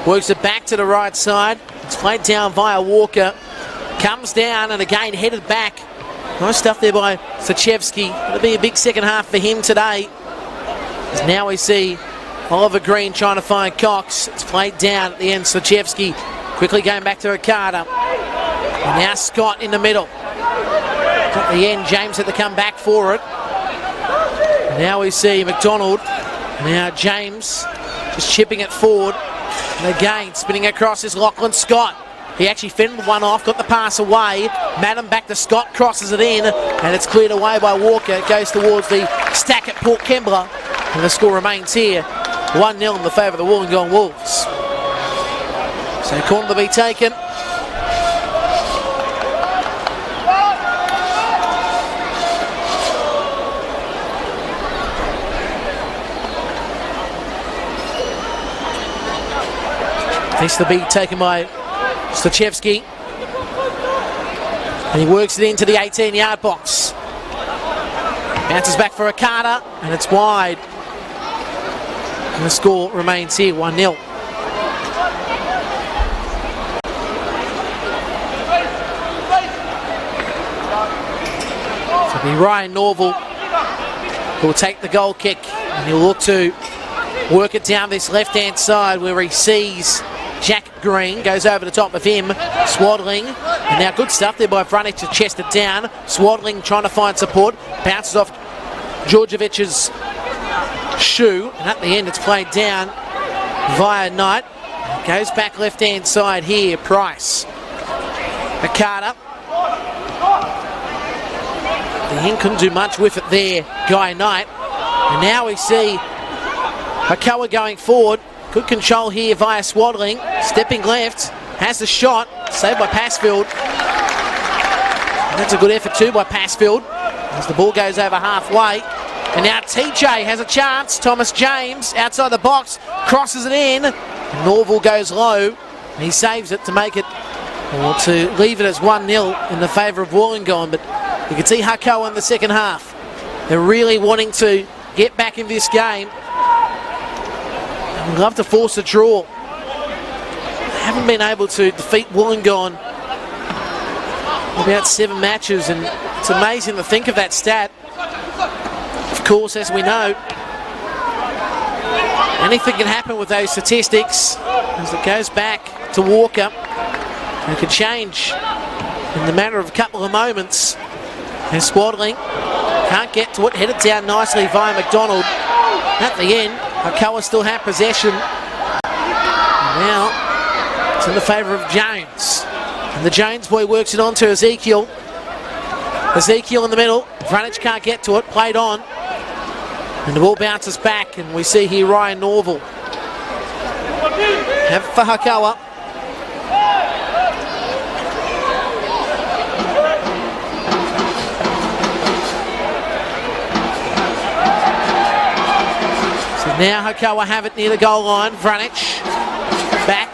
works it back to the right side. It's played down via Walker. Comes down and again headed back. Nice stuff there by Sachevsky. It'll be a big second half for him today. As now we see Oliver Green trying to find Cox. It's played down at the end. Sachevsky quickly going back to Ricardo. And now Scott in the middle. At the end, James had to come back for it. And now we see McDonald. Now James just chipping it forward. And again, spinning across is Lachlan Scott. He actually fended one off, got the pass away. Madden back to Scott, crosses it in, and it's cleared away by Walker. It goes towards the stack at Port Kembla, and the score remains here 1-0 in the favour of the Wollongong Wolves. So corner to be taken. This to be taken by Stachevsky, and he works it into the 18-yard box. Bounces back for Ricardo, and it's wide. And the score remains here 1-0. So it'll be Ryan Norval who will take the goal kick, and he'll look to work it down this left-hand side where he sees Jack Green, goes over the top of him. Swaddling, and now good stuff there by Vranic to chest it down. Swaddling trying to find support, bounces off Djordjevic's shoe, and at the end it's played down via Knight. Goes back left-hand side here, Price. Ricardo. The Hen couldn't do much with it there, Guy Knight. And now we see Hakoah going forward. Good control here via Swaddling. Stepping left. Has the shot. Saved by Passfield. And that's a good effort too by Passfield. As the ball goes over halfway. And now TJ has a chance. Thomas James outside the box. Crosses it in. And Norval goes low. And he saves it to make it, or to leave it as 1-0 in the favour of Wollongong. But you can see Hakoah in the second half. They're really wanting to get back in this game. I'd love to force a draw. Haven't been able to defeat Wollongong in about 7 matches, and it's amazing to think of that stat. Of course, as we know, anything can happen with those statistics as it goes back to Walker. It could change in the matter of a couple of moments. And Swaddling can't get to it, headed down nicely via McDonald. At the end, Hakoah still have possession. And now it's in the favour of Jones. And the Jones boy works it on to Ezekiel. Ezekiel in the middle. Vranic can't get to it, played on. And the ball bounces back, and we see here Ryan Norval. Have it for Hakoah. Now Hakoah have it near the goal line. Vranic back.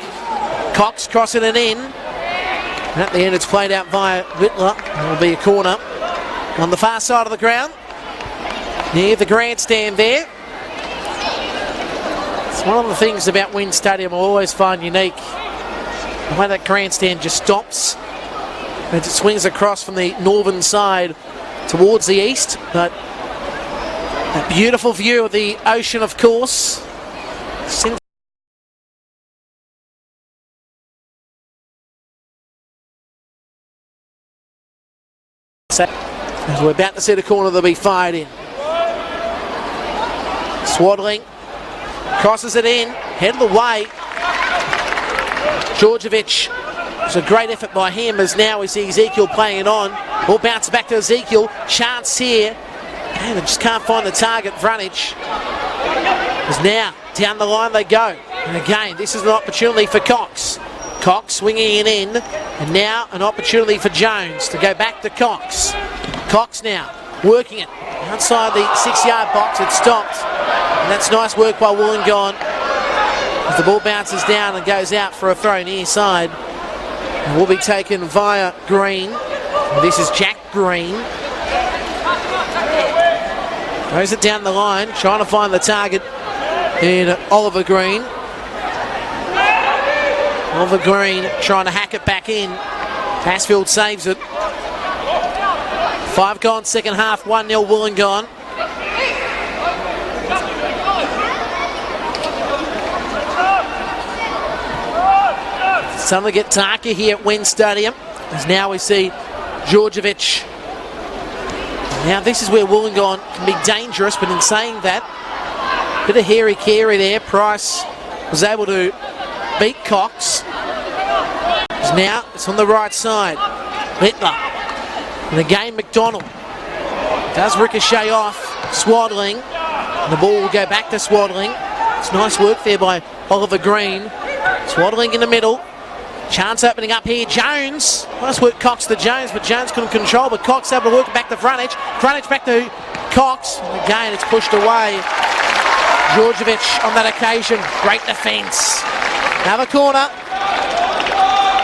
Cox crossing it in. And at the end it's played out via Littler. It'll be a corner on the far side of the ground. Near the grandstand there. It's one of the things about WIN Stadium I always find unique. The way that grandstand just stops as it swings across from the northern side towards the east. But a beautiful view of the ocean, of course. As we're about to see the corner, they'll be fired in. Swaddling crosses it in, head of the way. Georgievich. It's a great effort by him, as now we see Ezekiel playing it on. Ball bounces back to Ezekiel. Chance here. And they just can't find the target. Vranic. As now down the line they go. And again, this is an opportunity for Cox. Cox swinging it in. And now an opportunity for Jones to go back to Cox. Cox now working it outside the 6-yard box. It stopped. And that's nice work by Wollongong. As the ball bounces down and goes out for a throw near side. And will be taken via Green. And this is Jack Green. Throws it down the line, trying to find the target in Oliver Green. Oliver Green trying to hack it back in. Passfield saves it. 5 gone second half, 1-0 Wollongong. Suddenly get darker here at WIN Stadium, as now we see Georgievich. Now this is where Wollongong can be dangerous, but in saying that, bit of hairy-carry there. Price was able to beat Cox. Now it's on the right side. Littler. And again McDonald. Does ricochet off. Swaddling. And the ball will go back to Swaddling. It's nice work there by Oliver Green. Swaddling in the middle. Chance opening up here. Jones. Nice work Cox to Jones, but Jones couldn't control. But Cox able to work it back to Vranic. Vranic back to Cox. And again, it's pushed away. Georgievich on that occasion. Great defence. Another corner.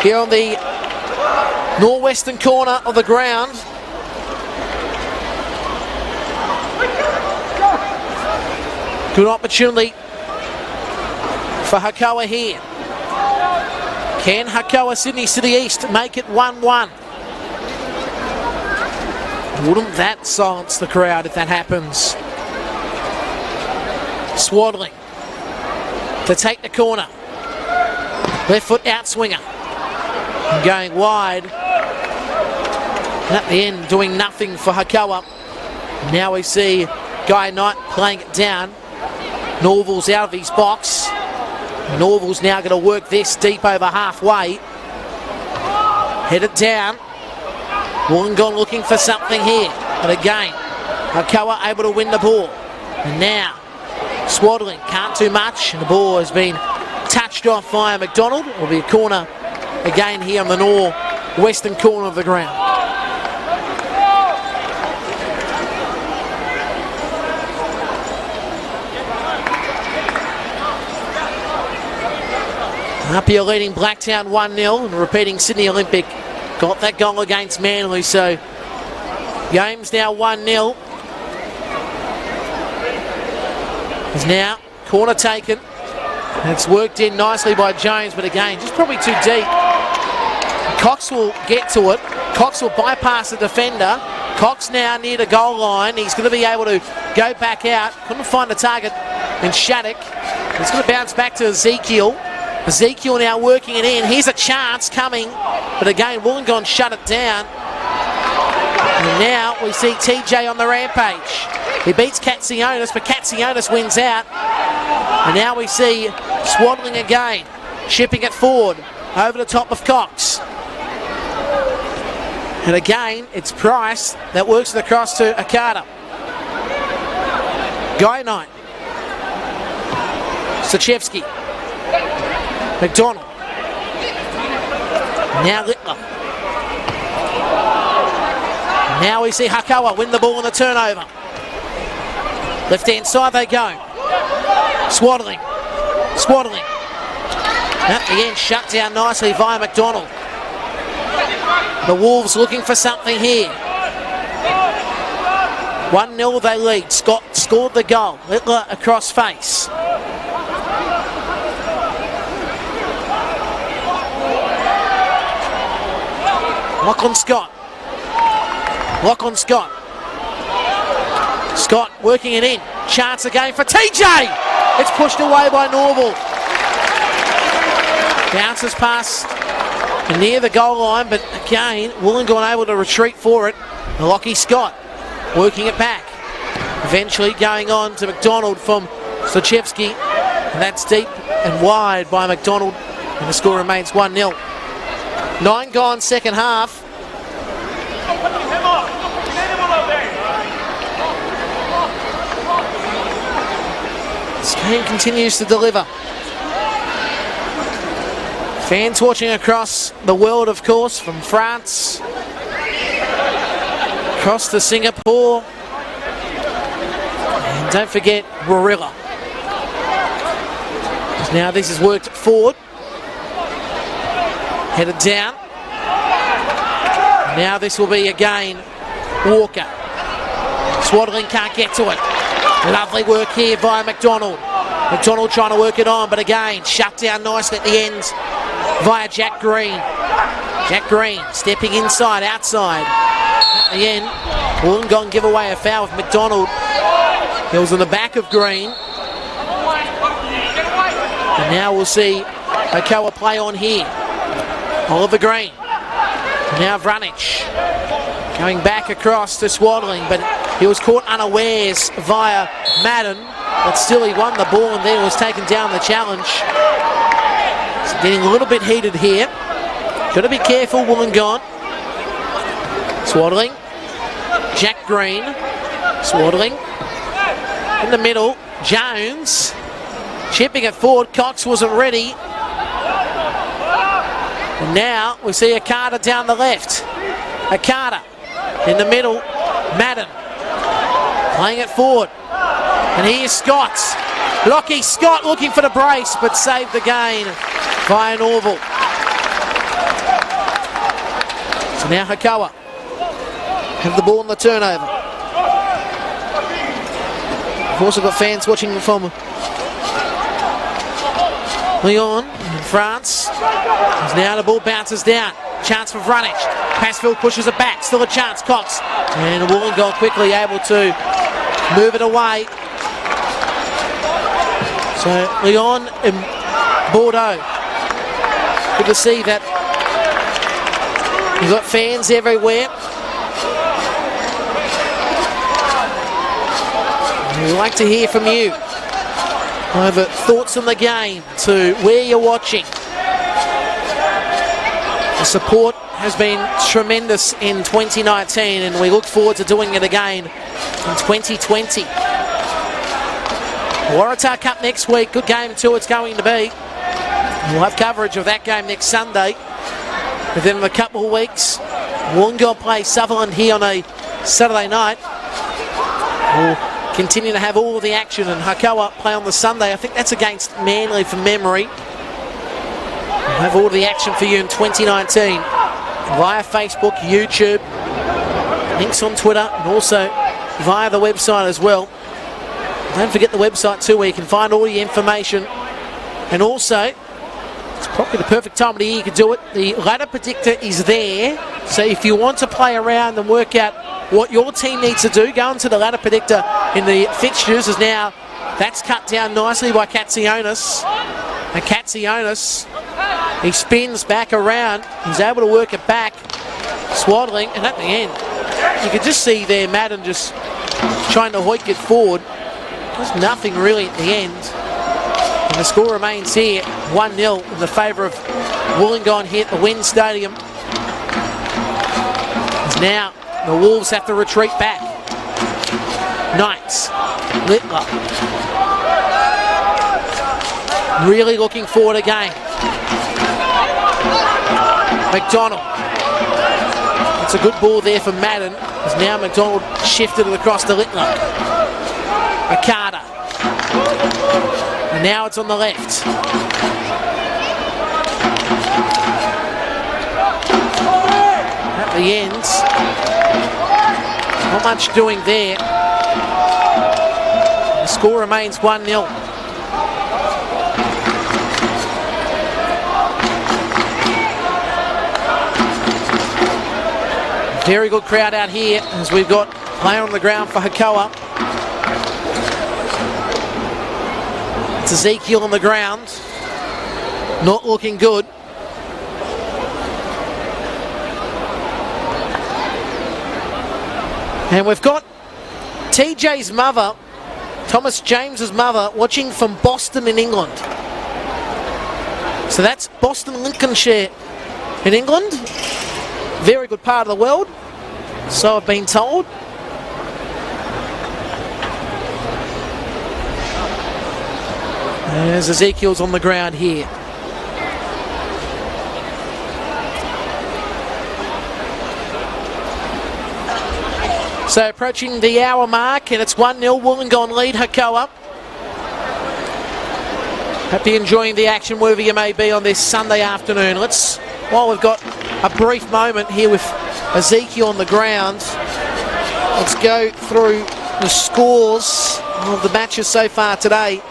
Here on the northwestern corner of the ground. Good opportunity for Hakoah here. Can Hakoah Sydney City East make it 1-1? Wouldn't that silence the crowd if that happens? Swaddling to take the corner. Left foot out swinger. And going wide. And at the end doing nothing for Hakoah. Now we see Guy Knight playing it down. Norval's out of his box. Norval's now going to work this deep over halfway. Head it down. Wollongong looking for something here. But again, Hakoah able to win the ball. And now, Swaddling can't do much. And the ball has been touched off via McDonald. It will be a corner again here on the north-western corner of the ground. Up here leading Blacktown 1-0 and repeating Sydney Olympic. Got that goal against Manly, so game's now 1-0. Is now corner taken. And it's worked in nicely by Jones, but again, just probably too deep. Cox will get to it. Cox will bypass the defender. Cox now near the goal line. He's going to be able to go back out. Couldn't find the target in Shattuck. It's going to bounce back to Ezekiel. Ezekiel now working it in. Here's a chance coming. But again, Wollongong shut it down. And now we see TJ on the rampage. He beats Katsionis, but Katsionis wins out. And now we see Swaddling again. Shipping it forward. Over the top of Cox. And again, it's Price that works it across to Akata. Guy Knight. Stachevski. McDonald. Now Littler. Now we see Hakoah win the ball on the turnover. Left hand side they go. Swaddling. At the end, shut down nicely via McDonald. The Wolves looking for something here. 1-0 they lead. Scott scored the goal. Littler across face. Lachlan Scott. Scott working it in. Chance again for TJ. It's pushed away by Norval. Bounces past near the goal line, but again, Wollongong able to retreat for it. Lockie Scott working it back. Eventually going on to McDonald from Stochevsky. And that's deep and wide by McDonald. And the score remains 1-0. 9 gone second half. This game continues to deliver. Fans watching across the world, of course, from France, across to Singapore, and don't forget Warilla. Now this is worked forward, headed down. Now this will be again Walker. Swaddling can't get to it. Lovely work here by McDonald. McDonald trying to work it on, but again, shut down nicely at the end via Jack Green. Jack Green stepping inside, outside. At the end, Wollongong give away a foul with McDonald. It was on the back of Green. And now we'll see Hakoah play on here. Oliver Green. Now Vranic. Going back across to Swaddling, but he was caught unawares via Madden. But still he won the ball and then was taken down the challenge. It's getting a little bit heated here. Got to be careful, Wollongong. Swaddling. Jack Green. Swaddling. In the middle, Jones. Chipping it forward. Cox wasn't ready. And now we see a Carter down the left. A Carter in the middle. Madden playing it forward. And here's Scott. Lockie Scott looking for the brace, but saved the gain via Norval. So now Hakoah have the ball in the turnover. We've also got fans watching from Lyon in France. As now the ball bounces down. Chance for Vranic. Passfield pushes it back. Still a chance. Cox. And Wollongong quickly able to move it away. So Lyon and Bordeaux. Good to see that you've got fans everywhere. We'd like to hear from you. Over thoughts on the game to where you're watching. The support has been tremendous in 2019 and we look forward to doing it again in 2020. Waratah Cup next week, good game too it's going to be. We'll have coverage of that game next Sunday. Within a couple of weeks, Wollongong play Sutherland here on a Saturday night. We'll continue to have all of the action and Hakoah play on the Sunday. I think that's against Manly from memory. We'll have all the action for you in 2019 via Facebook, YouTube, links on Twitter and also via the website as well. Don't forget the website too where you can find all your information, and also it's probably the perfect time of the year you can do it. The ladder predictor is there, so if you want to play around and work out what your team needs to do, go into the ladder predictor in the fixtures. As now that's cut down nicely by Katsionis. And Katsionis, he spins back around. He's able to work it back. Swaddling, and at the end, you can just see there Madden just trying to hoik it forward. There's nothing really at the end. And the score remains here, 1-0 in the favour of Wollongong here at the WIN Stadium. As now the Wolves have to retreat back. Knights, Littler. Really looking forward again. McDonald. It's a good ball there for Madden. As now McDonald shifted it across to Littler. Carter. And now it's on the left. At the ends. Not much doing there. The score remains 1-0. Very good crowd out here as we've got player on the ground for Hakoah. It's Ezekiel on the ground. Not looking good. And we've got TJ's mother, Thomas James's mother, watching from Boston in England. So that's Boston, Lincolnshire in England. Very good part of the world, so I've been told. As Ezekiel's on the ground here. So approaching the hour mark, and it's 1-0 Wollongong lead Hakoah. Hope you're enjoying the action wherever you may be on this Sunday afternoon. While we've got a brief moment here with Ezekiel on the ground, let's go through the scores of the matches so far today.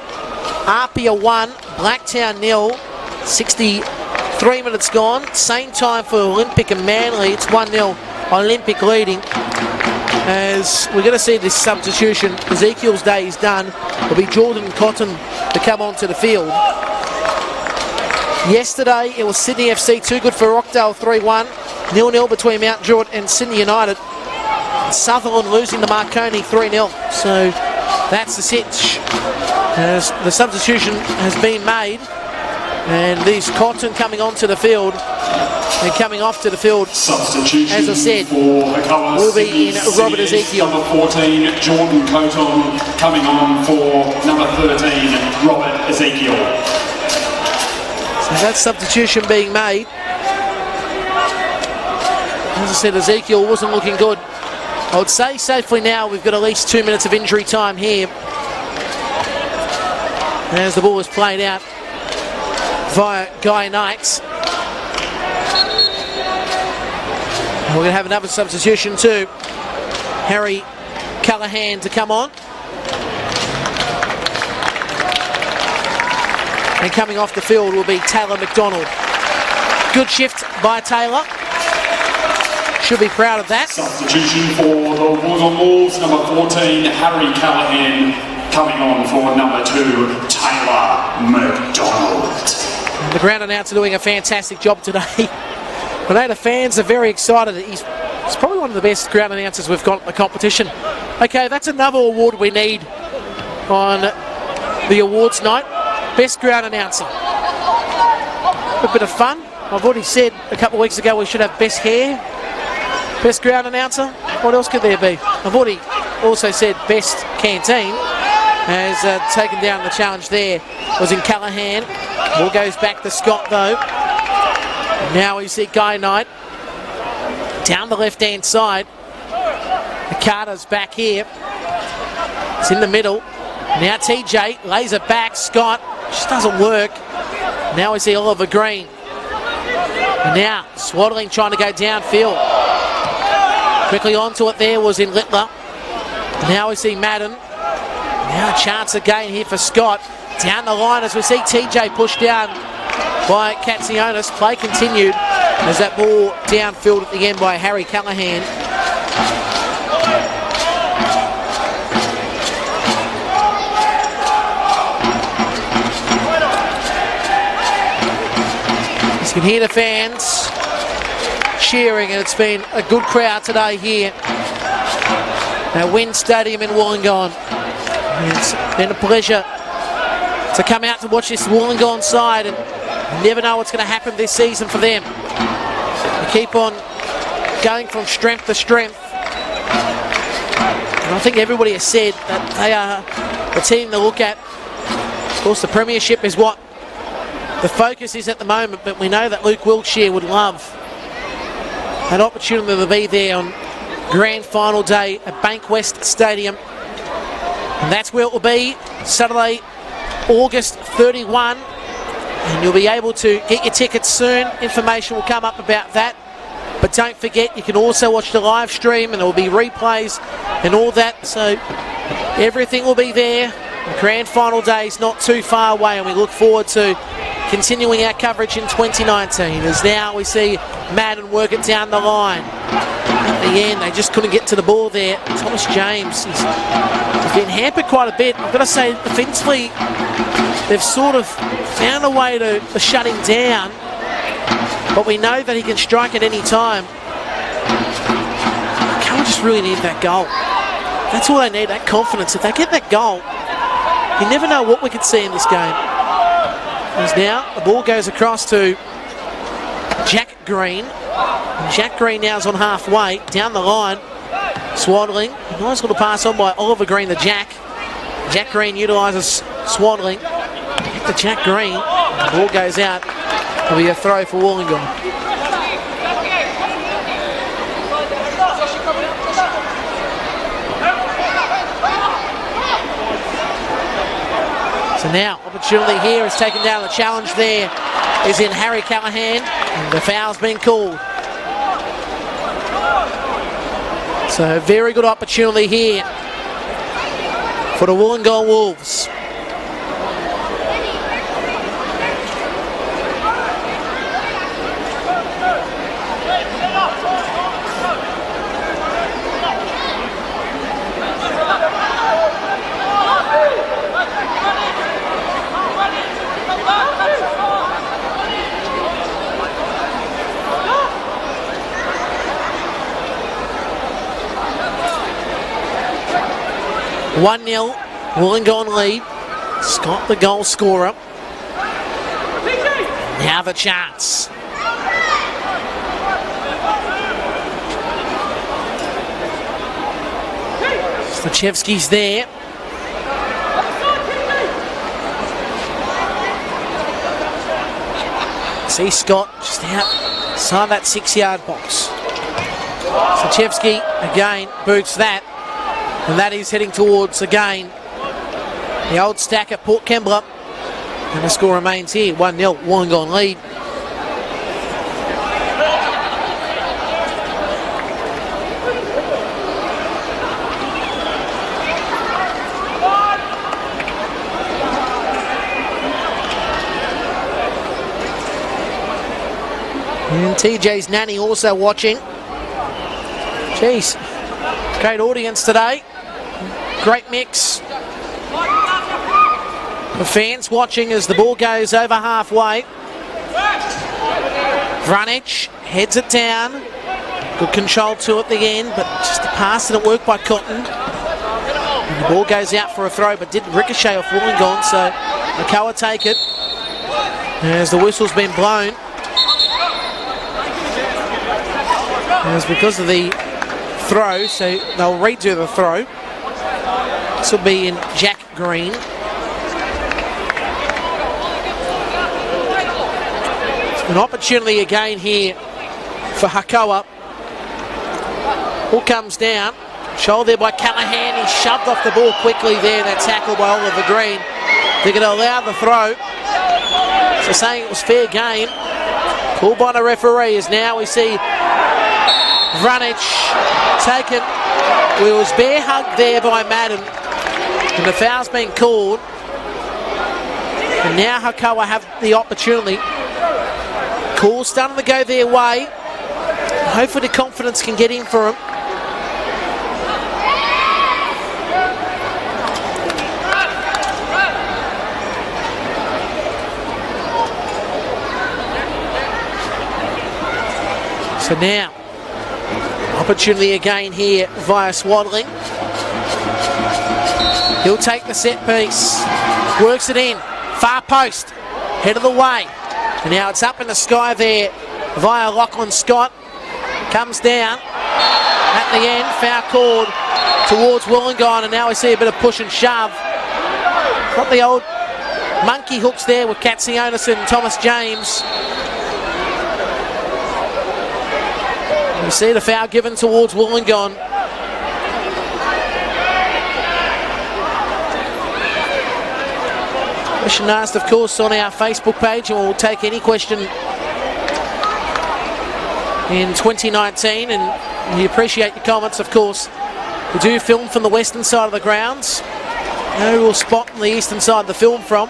Apia 1, Blacktown 0, 63 minutes gone. Same time for Olympic and Manly. It's 1-0 Olympic leading. As we're going to see this substitution, Ezekiel's day is done. It'll be Jordan Cotton to come onto the field. Yesterday it was Sydney FC 2 good for Rockdale 3-1. 0-0 between Mount Druitt and Sydney United. Sutherland losing to Marconi 3-0. So that's the sitch. As the substitution has been made, and these Cotton coming onto the field and coming off to the field, Substitution, as I said, for Hakoah will be in Robert Ezekiel. Number 14, Jordan Cotton, coming on for number 13, Robert Ezekiel. So that substitution being made. As I said, Ezekiel wasn't looking good. I would say safely now we've got at least 2 minutes of injury time here. As the ball is played out via Guy Knights. We're going to have another substitution too. Harry Callahan to come on. And coming off the field will be Taylor McDonald. Good shift by Taylor. Should be proud of that. Substitution for the Wollongong Wolves, number 14, Harry Callahan, coming on for number 2, Taylor McDonald. The ground announcer doing a fantastic job today. I know the fans are very excited. He's probably one of the best ground announcers we've got in the competition. Okay, that's another award we need on the awards night. Best ground announcer. A bit of fun. I've already said a couple of weeks ago we should have best hair. Best ground announcer. What else could there be? I've already also said best canteen. Has taken down the challenge there. Was in Callahan. Ball goes back to Scott though. Now we see Guy Knight down the left-hand side. Carter's back here. It's in the middle. Now TJ lays it back. Scott just doesn't work. Now we see Oliver Green. Now Swaddling trying to go downfield. Quickly onto it there was in Littler. Now we see Madden. Now a chance again here for Scott. Down the line as we see TJ pushed down by Katsionis. Play continued as that ball downfield at the end by Harry Callahan. You can hear the fans cheering, and it's been a good crowd today here at Wynn Stadium in Wollongong. It's been a pleasure to come out to watch this Wollongong side, and you never know what's going to happen this season for them. They keep on going from strength to strength. And I think everybody has said that they are the team to look at. Of course, the premiership is what the focus is at the moment, but we know that Luke Wiltshire would love an opportunity to be there on grand final day at Bankwest Stadium. And that's where it will be Saturday, August 31, and you'll be able to get your tickets soon. Information will come up about that. But don't forget, you can also watch the live stream, and there will be replays and all that. So everything will be there. The grand final day is not too far away, and we look forward to continuing our coverage in 2019. As now we see Madden work it down the line. At the end, they just couldn't get to the ball there. Thomas James has been hampered quite a bit. I've got to say, defensively, they've sort of found a way to shut him down. But we know that he can strike at any time. Hakoah just really need that goal. That's all they need, that confidence. If they get that goal, you never know what we could see in this game. As now, the ball goes across to Jack Green. And Jack Green now is on halfway, down the line. Swaddling. Nice little pass on by Oliver Green to Jack. Jack Green utilises Swaddling. Back to Jack Green. The ball goes out. It'll be a throw for Wollongong. So now, opportunity here is taken down. The challenge there is in Harry Callahan, and the foul's been called. So a very good opportunity here for the Wollongong Wolves. One 0, Wollongong lead. Scott, the goal scorer. Now the chance. Stachevski's there. See Scott just outside that 6-yard box. Stachevski again boots that. And that is heading towards, again, the old stack at Port Kembla. And the score remains here, 1-0, Wollongong lead. And TJ's nanny also watching. Jeez, great audience today. Great mix. The fans watching as the ball goes over halfway. Vranic heads it down. Good control to at the end, but just a pass didn't work by Cotton. And the ball goes out for a throw, but didn't ricochet off Wollongong, so Hakoah take it. As the whistle's been blown. And it's because of the throw, so they'll redo the throw. This will be in Jack Green. An opportunity again here for Hakoah. Ball comes down. Shoulder there by Callahan. He shoved off the ball quickly there. That tackle by Oliver Green. They're going to allow the throw. So saying it was fair game. Called by the referee as now we see Vranic taken. We was bear hugged there by Madden. And the foul's been called. And now Hakoah have the opportunity. Call's starting to go their way. Hopefully the confidence can get in for them. So now, opportunity again here via Swaddling. He'll take the set piece, works it in, far post, head of the way. And now it's up in the sky there via Lachlan Scott. Comes down at the end, foul called towards Wollongong, and now we see a bit of push and shove. Got the old monkey hooks there with Katsionis and Thomas James. You see the foul given towards Wollongong. Question asked, of course, on our Facebook page, and we'll take any question in 2019, and we appreciate your comments, of course. We do film from the western side of the grounds. No real spot on the eastern side to film from.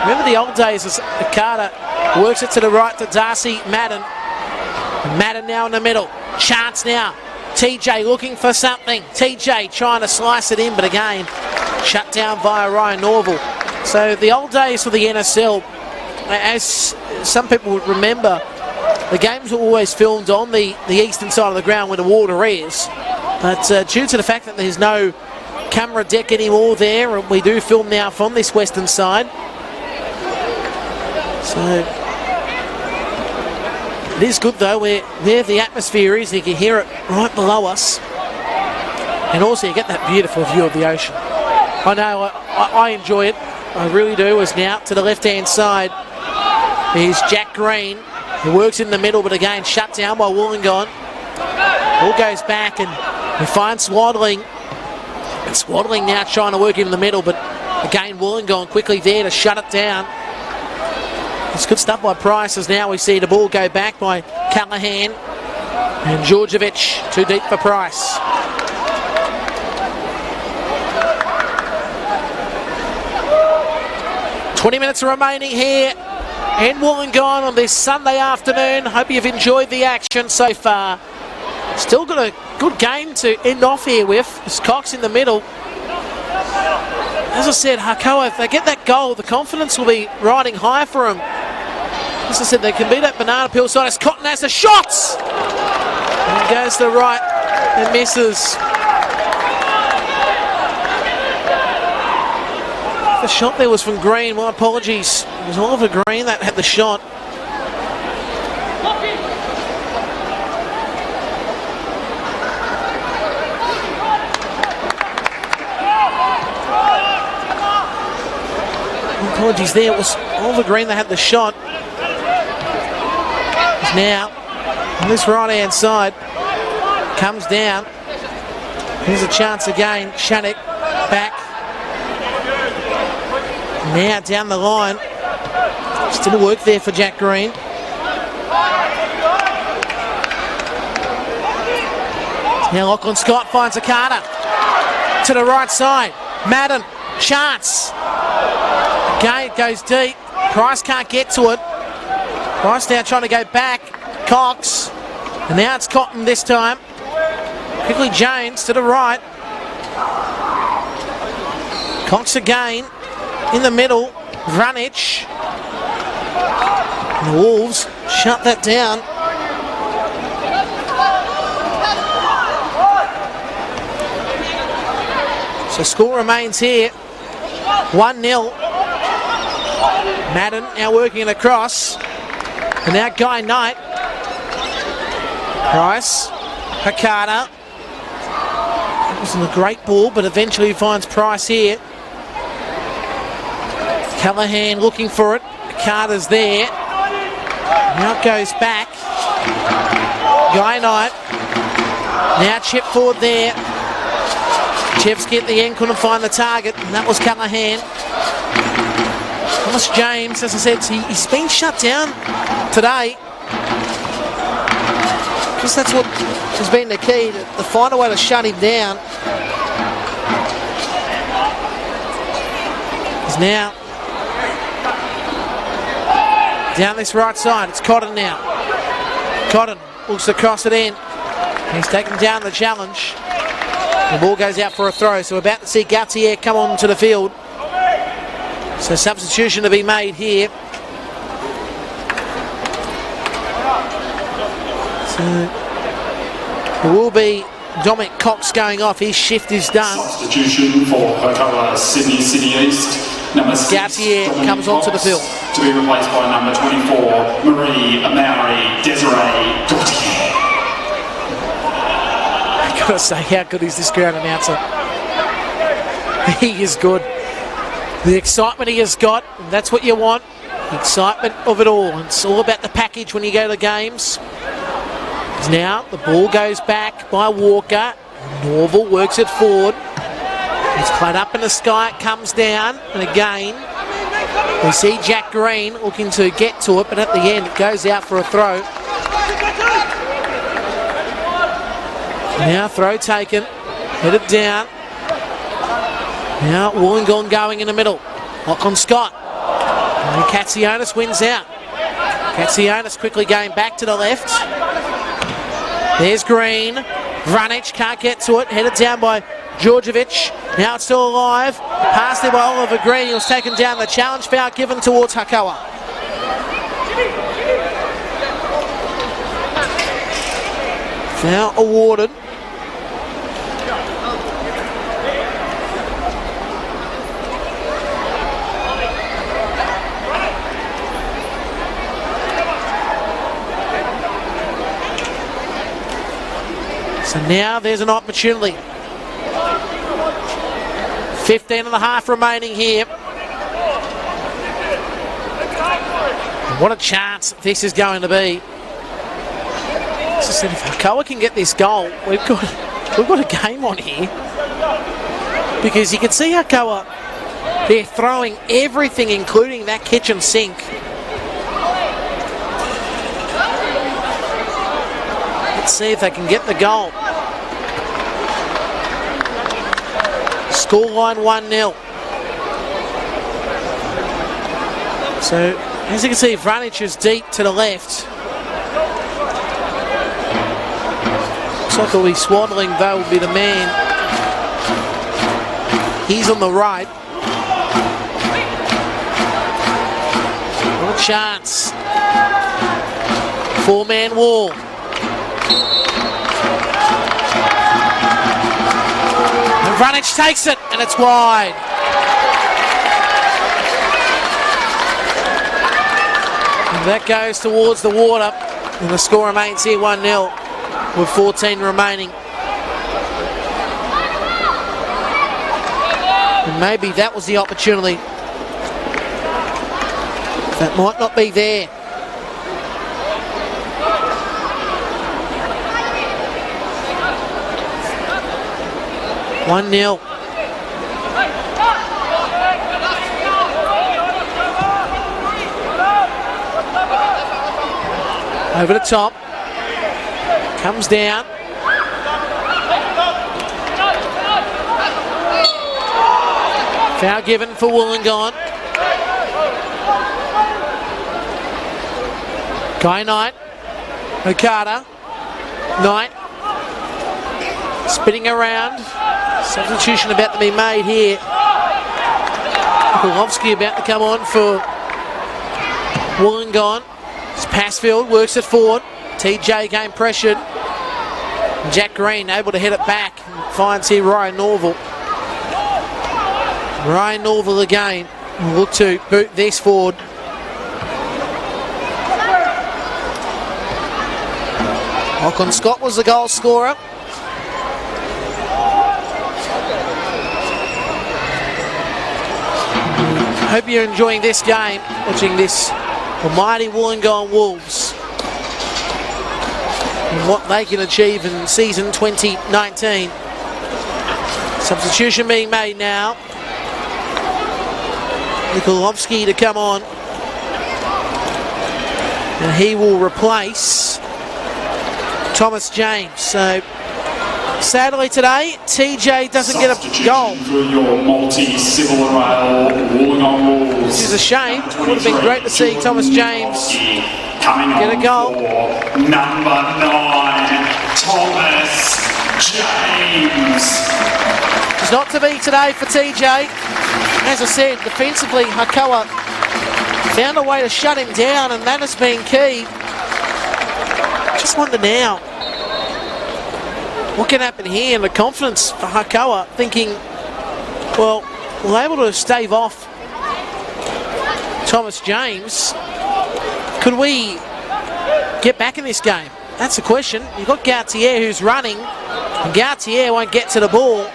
Remember the old days as Carter works it to the right to Darcy Madden. And Madden now in the middle. Chance now. TJ looking for something. TJ trying to slice it in, but again, shut down via Ryan Norval. So the old days for the NSL, as some people would remember, the games were always filmed on the eastern side of the ground where the water is. But due to the fact that there's no camera deck anymore there, and we do film now from this western side. So it is good though, where the atmosphere is, you can hear it right below us. And also you get that beautiful view of the ocean. I know, I enjoy it, I really do. As now to the left-hand side is Jack Green, who works in the middle, but again shut down by Wollongong. Ball goes back and we find Swaddling. And Swaddling now trying to work in the middle, but again Wollongong quickly there to shut it down. It's good stuff by Price, as now we see the ball go back by Callahan. And Georgievich too deep for Price. "20 minutes remaining here in Wollongong on this Sunday afternoon. Hope you've enjoyed the action so far. Still got a good game to end off here with. It's Cox in the middle. As I said, Hakoah, if they get that goal, the confidence will be riding high for them. As I said, they can beat that banana peel side. As Cotton has the shots! And he goes to the right and misses. The shot there was from Green. My apologies. It was Oliver Green that had the shot. Apologies there, it was Oliver Green that had the shot. He's now on this right hand side, comes down. Here's a chance again. Shattuck back. Now down the line. Still work there for Jack Green. Now Lachlan Scott finds a Carter to the right side. Madden, chance. Again, it goes deep. Price can't get to it. Price now trying to go back. Cox. And now it's Cotton this time. Quickly Jones to the right. Cox again. In the middle. Vranich. And the Wolves shut that down. So score remains here. 1-0. Madden now working it across. And now Guy Knight. Price. Hakata. That wasn't a great ball, but eventually he finds Price here. Callahan looking for it. Carter's there. Now it goes back. Guy Knight. Now chip forward there. Chevsky at the end couldn't find the target, and that was Callahan. Thomas James, as I said, he's been shut down today. Because that's what has been the key, to find a way to shut him down. He's now down this right side. It's Cotton now. Cotton looks to cross it in. He's taken down the challenge. The ball goes out for a throw, so we're about to see Gautier come on to the field. So substitution to be made here. So there will be Dominic Cox going off. His shift is done. Substitution for Hakoah Sydney City East. Number 6, Gautier Dominic comes onto the Cox, field. to be replaced by number 24, Marie Amaury Desiree Gautier. I've got to say, how good is this ground announcer? He is good. The excitement he has got, and that's what you want. The excitement of it all. It's all about the package when you go to games. Now the ball goes back by Walker. Norval works it forward. It's played up in the sky, it comes down, and again, We see Jack Green looking to get to it, but at the end it goes out for a throw. Now throw taken, headed down. Now Wollongong going in the middle. Lachlan Scott. And Katsionis wins out. Katsionis quickly going back to the left. There's Green. Vranic can't get to it. Headed down by Djordjevic. Now it's still alive. Passed there by Oliver Green. He was taken down. The challenge foul given towards Hakoah. Foul awarded. So now there's an opportunity. 15 and a half remaining here. What a chance this is going to be. As I said, if Hakoah can get this goal, we've got a game on here. Because you can see Hakoah, they're throwing everything, including that kitchen sink. Let's see if they can get the goal. Scoreline 1-0. So, as you can see, Vranic is deep to the left. Looks like he'll be swaddling, though, will be the man. He's on the right. What a chance. Four-man wall. And Vranic takes it, and it's wide. And that goes towards the water, and the score remains here 1-0 with 14 remaining. And maybe that was the opportunity. That might not be there. One 0. Over the top. Comes down. Foul given for Wollongong. Guy Knight. Okada. Knight. Spinning around. Substitution about to be made here. Kulovsky about to come on for Wollongong. Passfield works it forward. TJ again pressured. Jack Green able to head it back. Finds here Ryan Norville. Ryan Norville again will look to boot this forward. Lachlan Scott was the goal scorer. Hope you're enjoying this game, watching this mighty Wollongong Wolves and what they can achieve in season 2019. Substitution being made now. Nikolovsky to come on, and he will replace Thomas James. So sadly today, TJ doesn't get a goal. For your multi-civil rail Wollongong Wolves. Which is a shame. It would have been great to see Thomas James get a goal. Number 9, Thomas James. It's not to be today for TJ. As I said, defensively, Hakoah found a way to shut him down, and that has been key. Just wonder now, what can happen here? And the confidence for Hakoah, thinking, well, we're able to stave off Thomas James. Could we get back in this game? That's the question. You've got Gautier who's running, and Gautier won't get to the ball.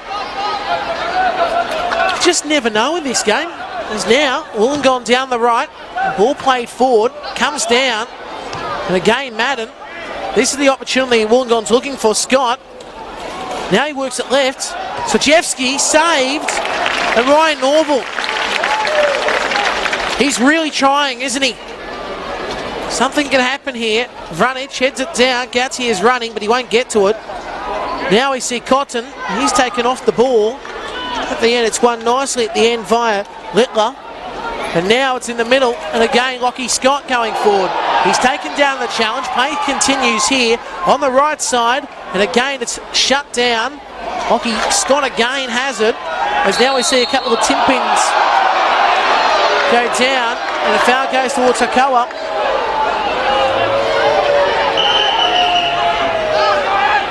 Just never know in this game. As now, Wollongong down the right, ball played forward, comes down, and again Madden. This is the opportunity Wollongong's looking for. Scott. Now he works it left. Sojewski saved, and Ryan Norville He's really trying, isn't he? Something can happen here. Vranich heads it down. Gauthier is running, but he won't get to it. Now we see Cotton. He's taken off the ball. At the end, it's won nicely at the end via Littler. And now it's in the middle, and again Lockie Scott going forward. He's taken down the challenge. Play continues here on the right side, and again it's shut down. Lockie Scott again has it, as now we see a couple of tin pins go down, and the foul goes towards Hakoah.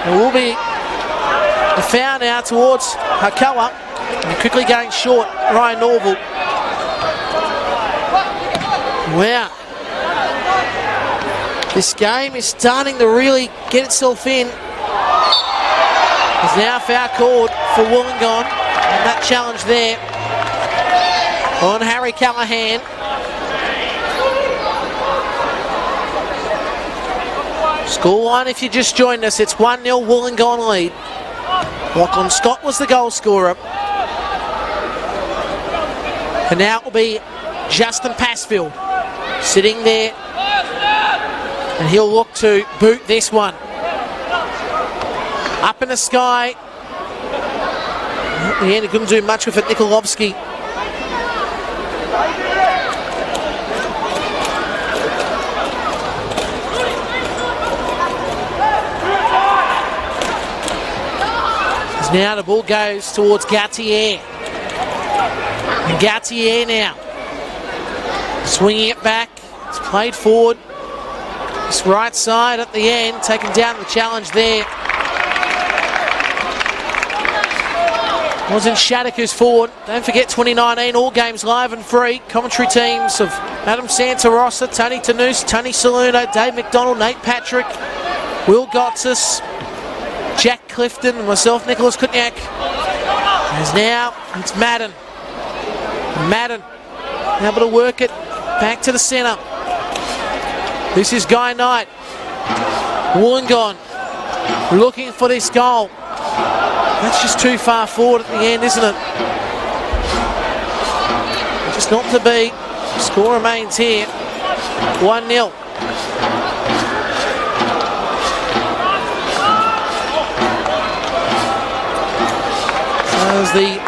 There will be a foul now towards Hakoah, and quickly going short, Ryan Norval. Wow. This game is starting to really get itself in. There's now a foul called for Wollongong, and that challenge there on Harry Callahan. Scoreline, if you just joined us, it's 1-0 Wollongong lead. Lachlan Scott was the goal scorer. And now it will be Justin Passfield sitting there, and he'll look to boot this one. Up in the sky. At the end, he couldn't do much with it, Nikolovsky. As now the ball goes towards Gauthier. And Gauthier now swinging it back. It's played forward. This right side at the end, taking down the challenge there. Wasn't Shattuck who's forward. Don't forget 2019, all games live and free. Commentary teams of Adam Santarossa, Tony Tanous, Tony Saluno, Dave McDonald, Nate Patrick, Will Gotsis, Jack Clifton, and myself, Nicholas Kutniak. As now, it's Madden. Madden able to work it back to the centre. This is Guy Knight. Wollongong looking for this goal. That's just too far forward at the end, isn't it? Just not to be. Score remains here. 1-0. So as the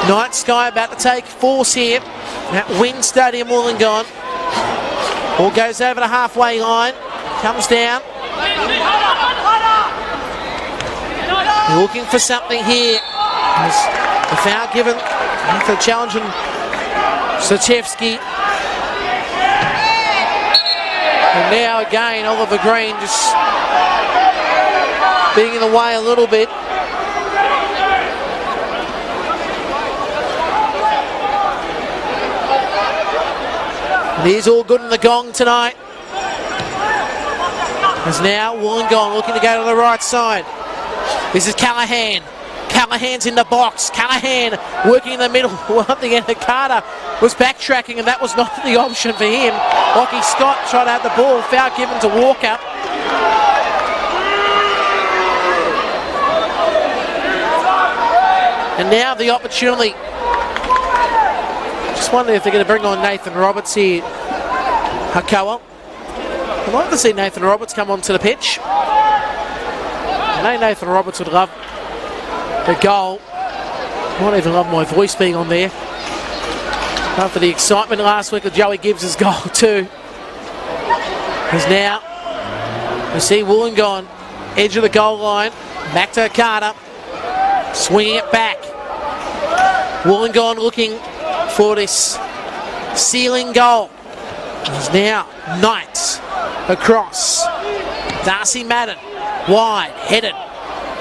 night sky about to take force here at Wynn Stadium, Wollongong. Ball goes over the halfway line, comes down. Looking for something here. There's the foul given for challenging Sachevsky. And now again, Oliver Green just being in the way a little bit. And he's all good in the gong tonight. As now Wollongong looking to go to the right side. This is Callahan. Callahan's in the box. Callahan working in the middle. Up the end of Carter was backtracking, and that was not the option for him. Lockie Scott tried to have the ball. Foul given to Walker. And now the opportunity. Just wonder if they're going to bring on Nathan Roberts here. Hakoah. I'd like to see Nathan Roberts come onto the pitch. I know Nathan Roberts would love the goal. Might even love my voice being on there. Love for the excitement last week of Joey Gibbs' goal too. Because now we see Wollongong edge of the goal line. Back to Carter. Swinging it back. Wollongong looking for this ceiling goal. There's now Knight across. Darcy Madden wide, headed.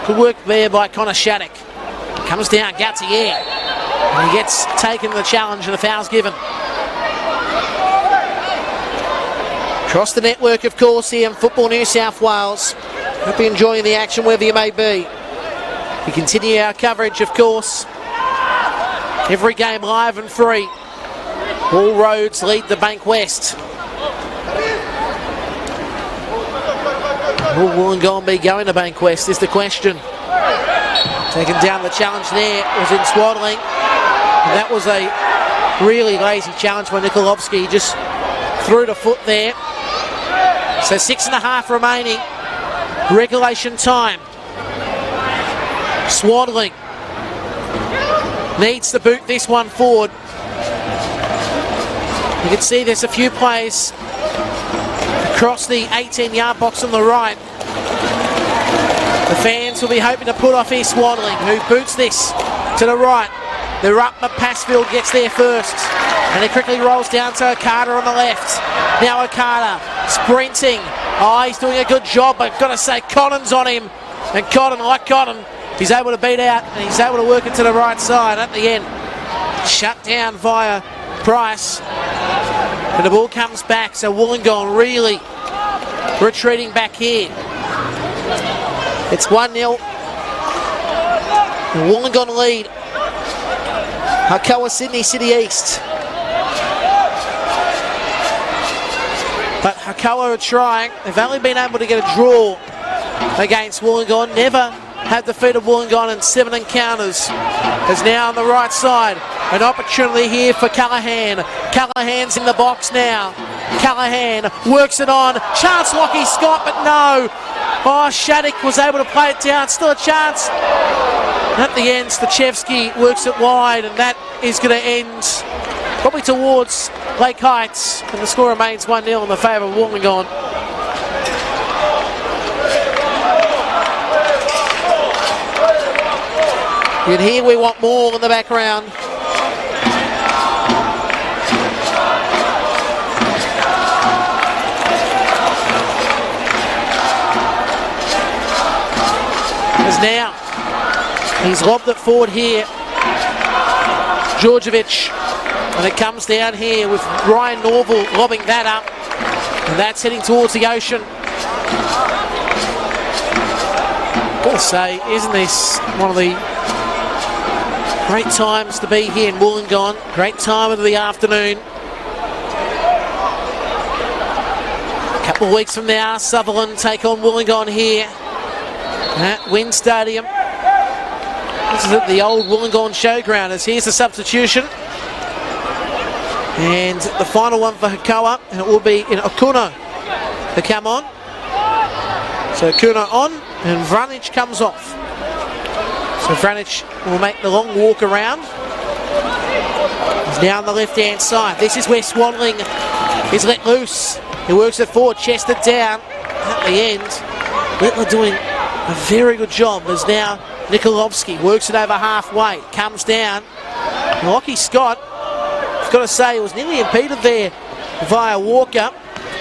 Good work there by Connor Shattuck. Comes down, Gauthier. And he gets taken to the challenge and the foul's given. Across the network, of course, here in Football New South Wales. Hope you're enjoying the action wherever you may be. We continue our coverage, of course. Every game live and free. All roads lead the Bank West. Will Wollongong be going to Bank West is the question. Taking down the challenge there was in Swaddling. And that was a Really lazy challenge by Nikolovsky, just threw the foot there. So 6.5 remaining. Regulation time. Swaddling needs to boot this one forward. You can see there's a few players across the 18-yard box on the right. The fans will be hoping to put off here Swaddling, who boots this to the right. The Ruttner Passfield gets there first, and it quickly rolls down to Okada on the left. Now Okada sprinting. Oh, he's doing a good job, but got to say Cotton's on him. And Cotton, like Cotton, he's able to beat out, and he's able to work it to the right side at the end. Shut down via Price. And the ball comes back, so Wollongong really retreating back here. It's 1-0. The Wollongong lead. Hakoah, Sydney City East. But Hakoah are trying. They've only been able to get a draw against Wollongong. Never have defeated Wollongong in 7 encounters. Is now on the right side. An opportunity here for Callahan. Callahan's in the box now. Callahan works it on. Chance Lockie Scott, but no. Oh, Shattuck was able to play it down. Still a chance. At the end, Stachevsky works it wide, and that is going to end probably towards Lake Heights. And the score remains 1-0 in the favour of Wollongong. You can hear We Want More in the background. As now, he's lobbed it forward here. Georgievich. And it comes down here with Ryan Norval lobbing that up. And that's heading towards the ocean. Gotta say, isn't this one of the great times to be here in Wollongong? Great time of the afternoon. A couple of weeks from now, Sutherland take on Wollongong here at Wynn Stadium. This is at the old Wollongong Showground. As here's the substitution. And the final one for Hakoah, and it will be in Okuno to come on. So Okuno on, and Vranic comes off. So Vranic will make the long walk around. He's now on the left-hand side. This is where Swaddling is let loose. He works it forward, chested down. At the end, Littler doing a very good job. There's now Nikolovsky, works it over halfway, comes down. Lockie Scott, I've got to say, was nearly impeded there via Walker.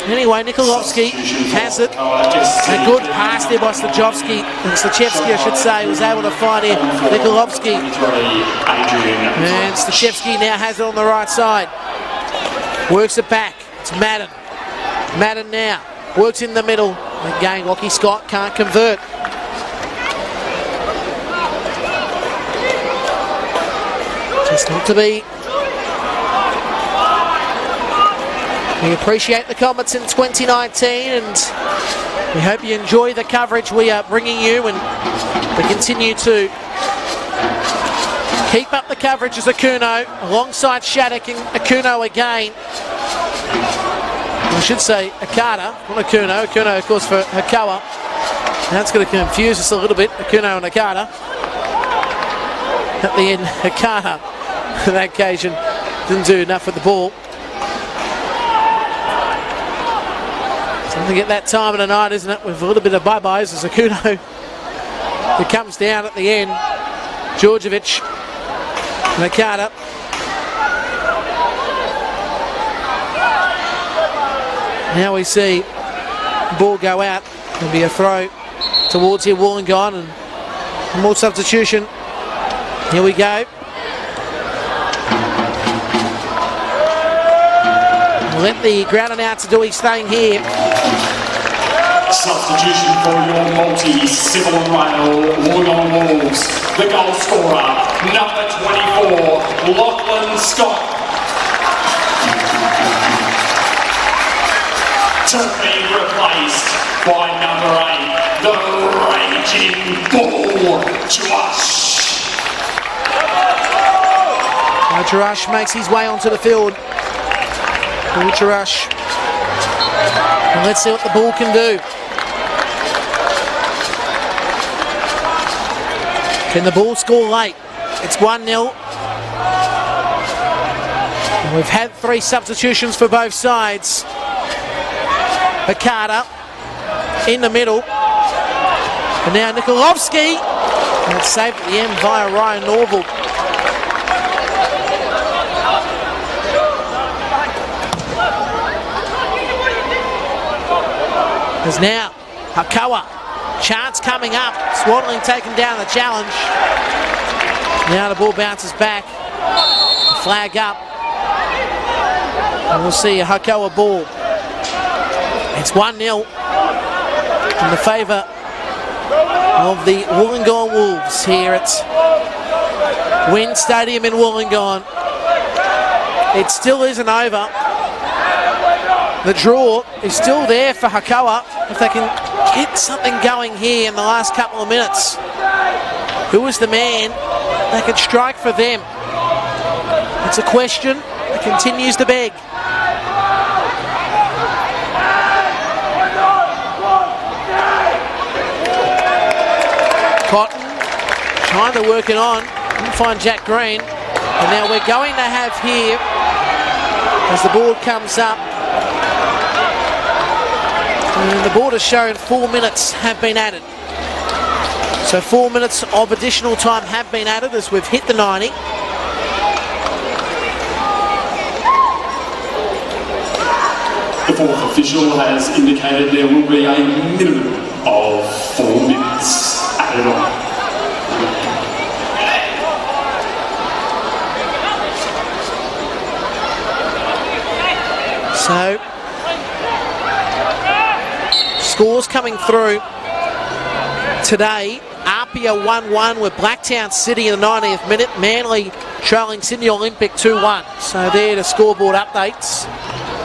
Anyway, Nikolovsky has it. A good pass there by Stachevsky, I should say, was able to find here Nikolovsky. And Stachevsky now has it on the right side. Works it back. It's Madden. Madden now. Works in the middle. Again, Lockie Scott can't convert. Just not to be. We appreciate the comments in 2019, and we hope you enjoy the coverage we are bringing you, and we continue to keep up the coverage as Okuno alongside Shattuck and Okuno again. I should say Okada, not Okuno. Okuno, of course, for Hakoah. That's going to confuse us a little bit, Okuno and Okada. At the end, Okada, on that occasion, didn't do enough with the ball. Something at that time of the night, isn't it? With a little bit of bye-byes as Okuno, who comes down at the end. Georgievich and Okada. Now we see the ball go out. There'll be a throw towards here, Wollongong, and more substitution. Here we go. Let the ground announcer do his thing here. Substitution for your multi-civil rail Wollongong Wolves. The goal scorer, number 24, Lachlan Scott. To be replaced by number 8, the Raging Bull, Josh. Ultrarush makes his way onto the field. Ultrarush. And let's see what the ball can do. Can the ball score late? It's 1-0. And we've had 3 substitutions for both sides. Hakoah in the middle. And now Nikolovsky. And it's saved at the end via Ryan Norval. There's now Hakoah. Chance coming up. Swaddling taking down the challenge. Now the ball bounces back. Flag up. And we'll see a Hakoah ball. It's 1-0 in the favour of the Wollongong Wolves here at Wynn Stadium in Wollongong. It still isn't over. The draw is still there for Hakoah if they can get something going here in the last couple of minutes. Who is the man that can strike for them? It's a question that continues to beg. Cotton trying to work it on. Didn't find Jack Green. And now we're going to have here, as the board comes up, and the board has shown 4 minutes have been added. So 4 minutes of additional time have been added as we've hit the 90. The fourth official has indicated there will be a minimum of 4 minutes added on. So, scores coming through today. Apia 1-1 with Blacktown City in the 90th minute. Manly trailing Sydney Olympic 2-1. So there the scoreboard updates.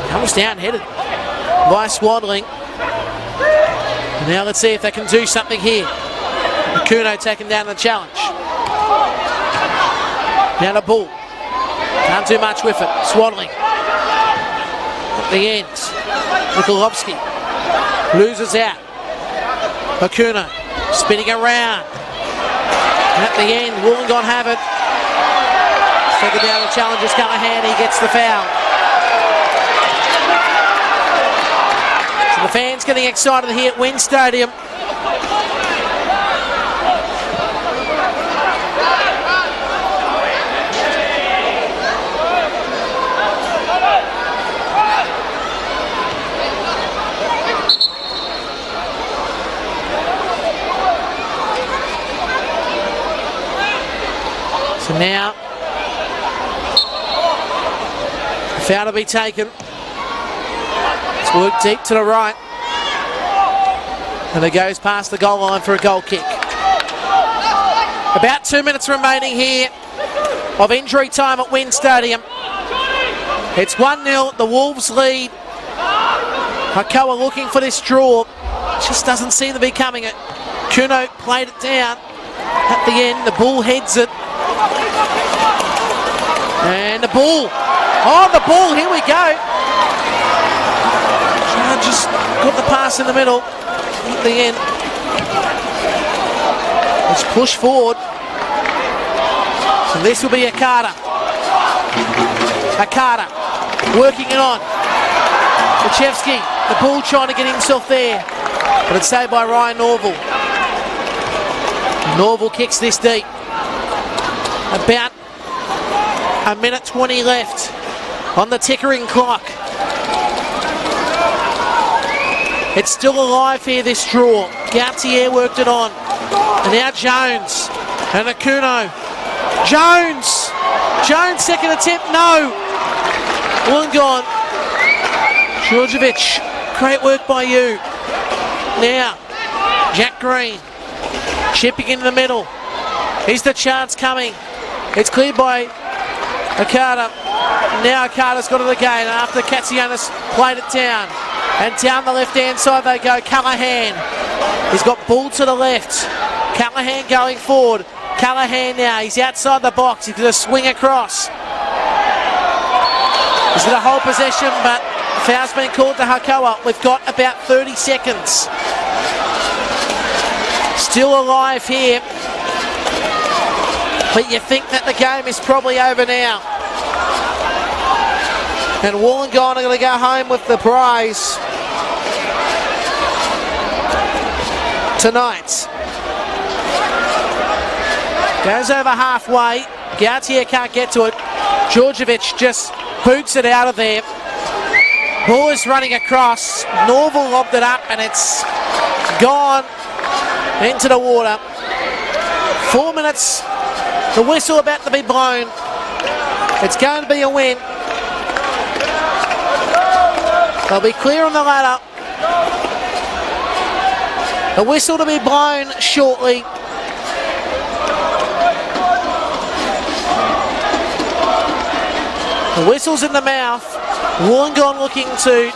Comes down headed by Swaddling. Now let's see if they can do something here. Kuno taking down the challenge. Now the ball. Can't do much with it. Swaddling. At the end. Nikolovsky loses out. Hakoah spinning around. And at the end, Wollongong have it. Taking down the challenger's Callahan. He gets the foul. So the fans getting excited here at Wynn Stadium. So now, foul to be taken. It's worked deep to the right. And it goes past the goal line for a goal kick. About 2 minutes remaining here of injury time at Wynn Stadium. It's 1-0, the Wolves lead. Hakoah looking for this draw. Just doesn't seem to be coming it. Kuno played it down. At the end, the Bull heads it. And the ball. Oh, the ball. Here we go. Just got the pass in the middle. At the end. Let's push forward. So this will be Hakoah. Hakoah working it on. Kuchevsky. The ball trying to get himself there. But it's saved by Ryan Norval. Norval kicks this deep. About a minute 20 left on the tickering clock. It's still alive here, this draw. Gautier worked it on. And now Jones. And Akuno. Jones! Jones, second attempt, no! Wollongong. Georgievich, great work by you. Now, Jack Green. Chipping in the middle. Here's the chance coming. It's cleared by Hakoah. Now Hakoah's got it again after Katsionis played it down. And down the left-hand side they go. Callahan. He's got ball to the left. Callahan going forward. Callahan now. He's outside the box. He's going to swing across. He's going to hold possession, but foul's been called to Hakoah. We've got about 30 seconds. Still alive here. But you think that the game is probably over now. And Wollongong are going to go home with the prize tonight. Goes over halfway. Gautier can't get to it. Georgievich just boots it out of there. Ball is running across. Norval lobbed it up and it's gone into the water. 4 minutes. The whistle about to be blown. It's going to be a win. They'll be clear on the ladder. The whistle to be blown shortly. The whistle's in the mouth. Wollongong looking to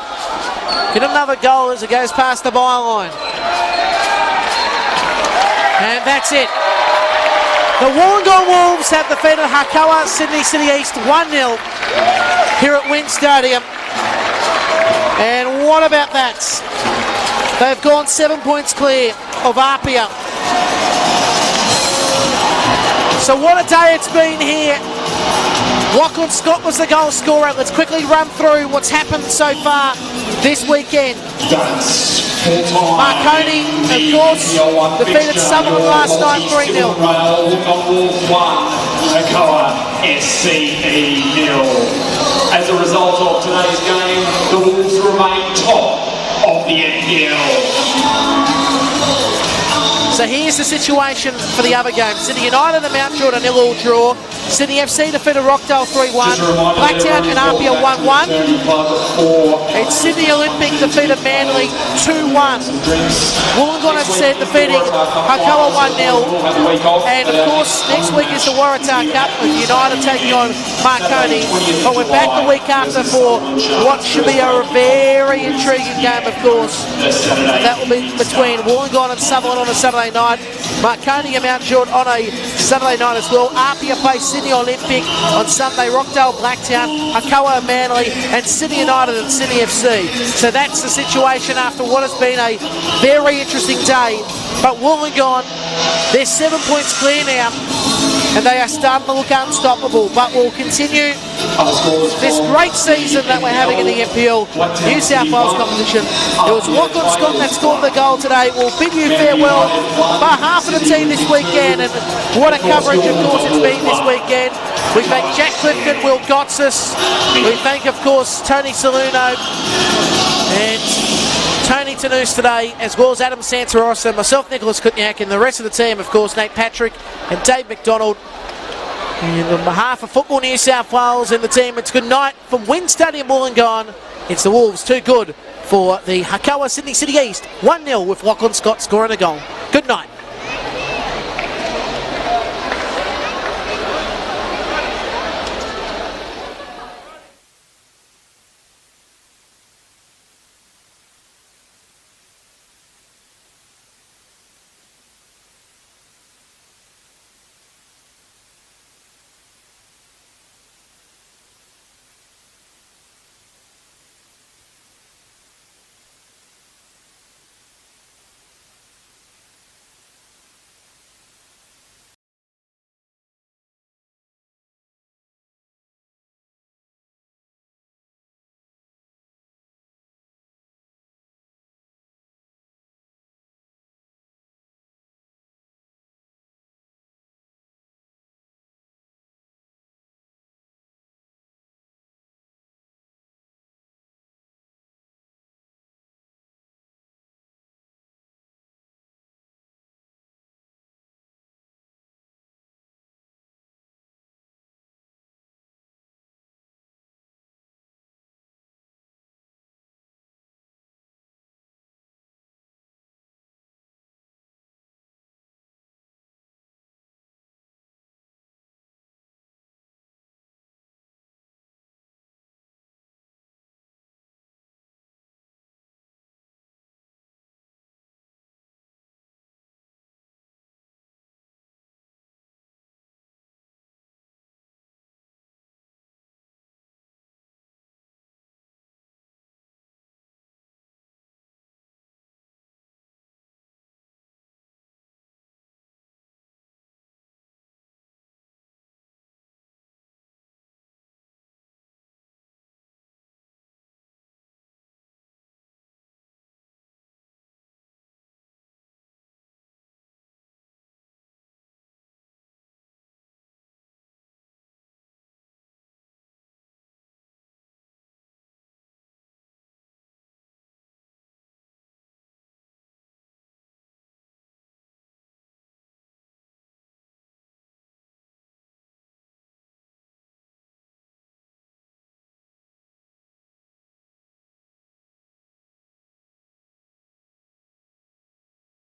get another goal as it goes past the byline. And that's it. The Wollongong Wolves have defeated Hakoah Sydney City East 1-0 here at WIN Stadium. And what about that? They've gone 7 points clear of Apia. So what a day it's been here. Lachlan Scott was the goal scorer. Let's quickly run through what's happened so far this weekend. Marconi, of course, defeated Sutherland last night 3-0. Hakoah SCE 0. As a result of today's game, the Wolves remain top of the NPL. So here's the situation for the other game. Sydney United and Mount Jordan 0-0 draw. Sydney FC defeated Rockdale 3-1. Blacktown and Apia 1-1. And Sydney Olympic defeated Manly 2-1. Wollongong, as I said, defeating Hakoah 1-0. And of course, next week is the Waratah Cup with United taking on Marconi. But we're back the week after for what should be a very intriguing game, of course. That will be between Wollongong and Sutherland on a Saturday night. Marconi and Mount Jordan on a Saturday night as well. Apia plays Sydney Olympic on Sunday. Rockdale, Blacktown, Hakoah and Manly, and Sydney United and Sydney FC. So that's the situation after what has been a very interesting day. But Wollongong, they're 7 points clear now, and they are starting to look unstoppable. But we'll continue this great season that we're having in the NPL New South Wales competition. It was Lachlan Scott that scored the goal today. We'll bid you farewell by half of the team this weekend, and what a coverage, of course, it's been this weekend. We thank Jack Clifton, Will Gotsis. We thank, of course, Tony Saluno and Tony Tanous today, as well as Adam Santaros and myself, Nicholas Kutniak, and the rest of the team, of course, Nate Patrick and Dave McDonald. And on behalf of Football New South Wales and the team, it's good night from WIN Stadium Wollongong. It's the Wolves, too good for the Hakoah Sydney City East 1-0 with Lachlan Scott scoring a goal. Good night.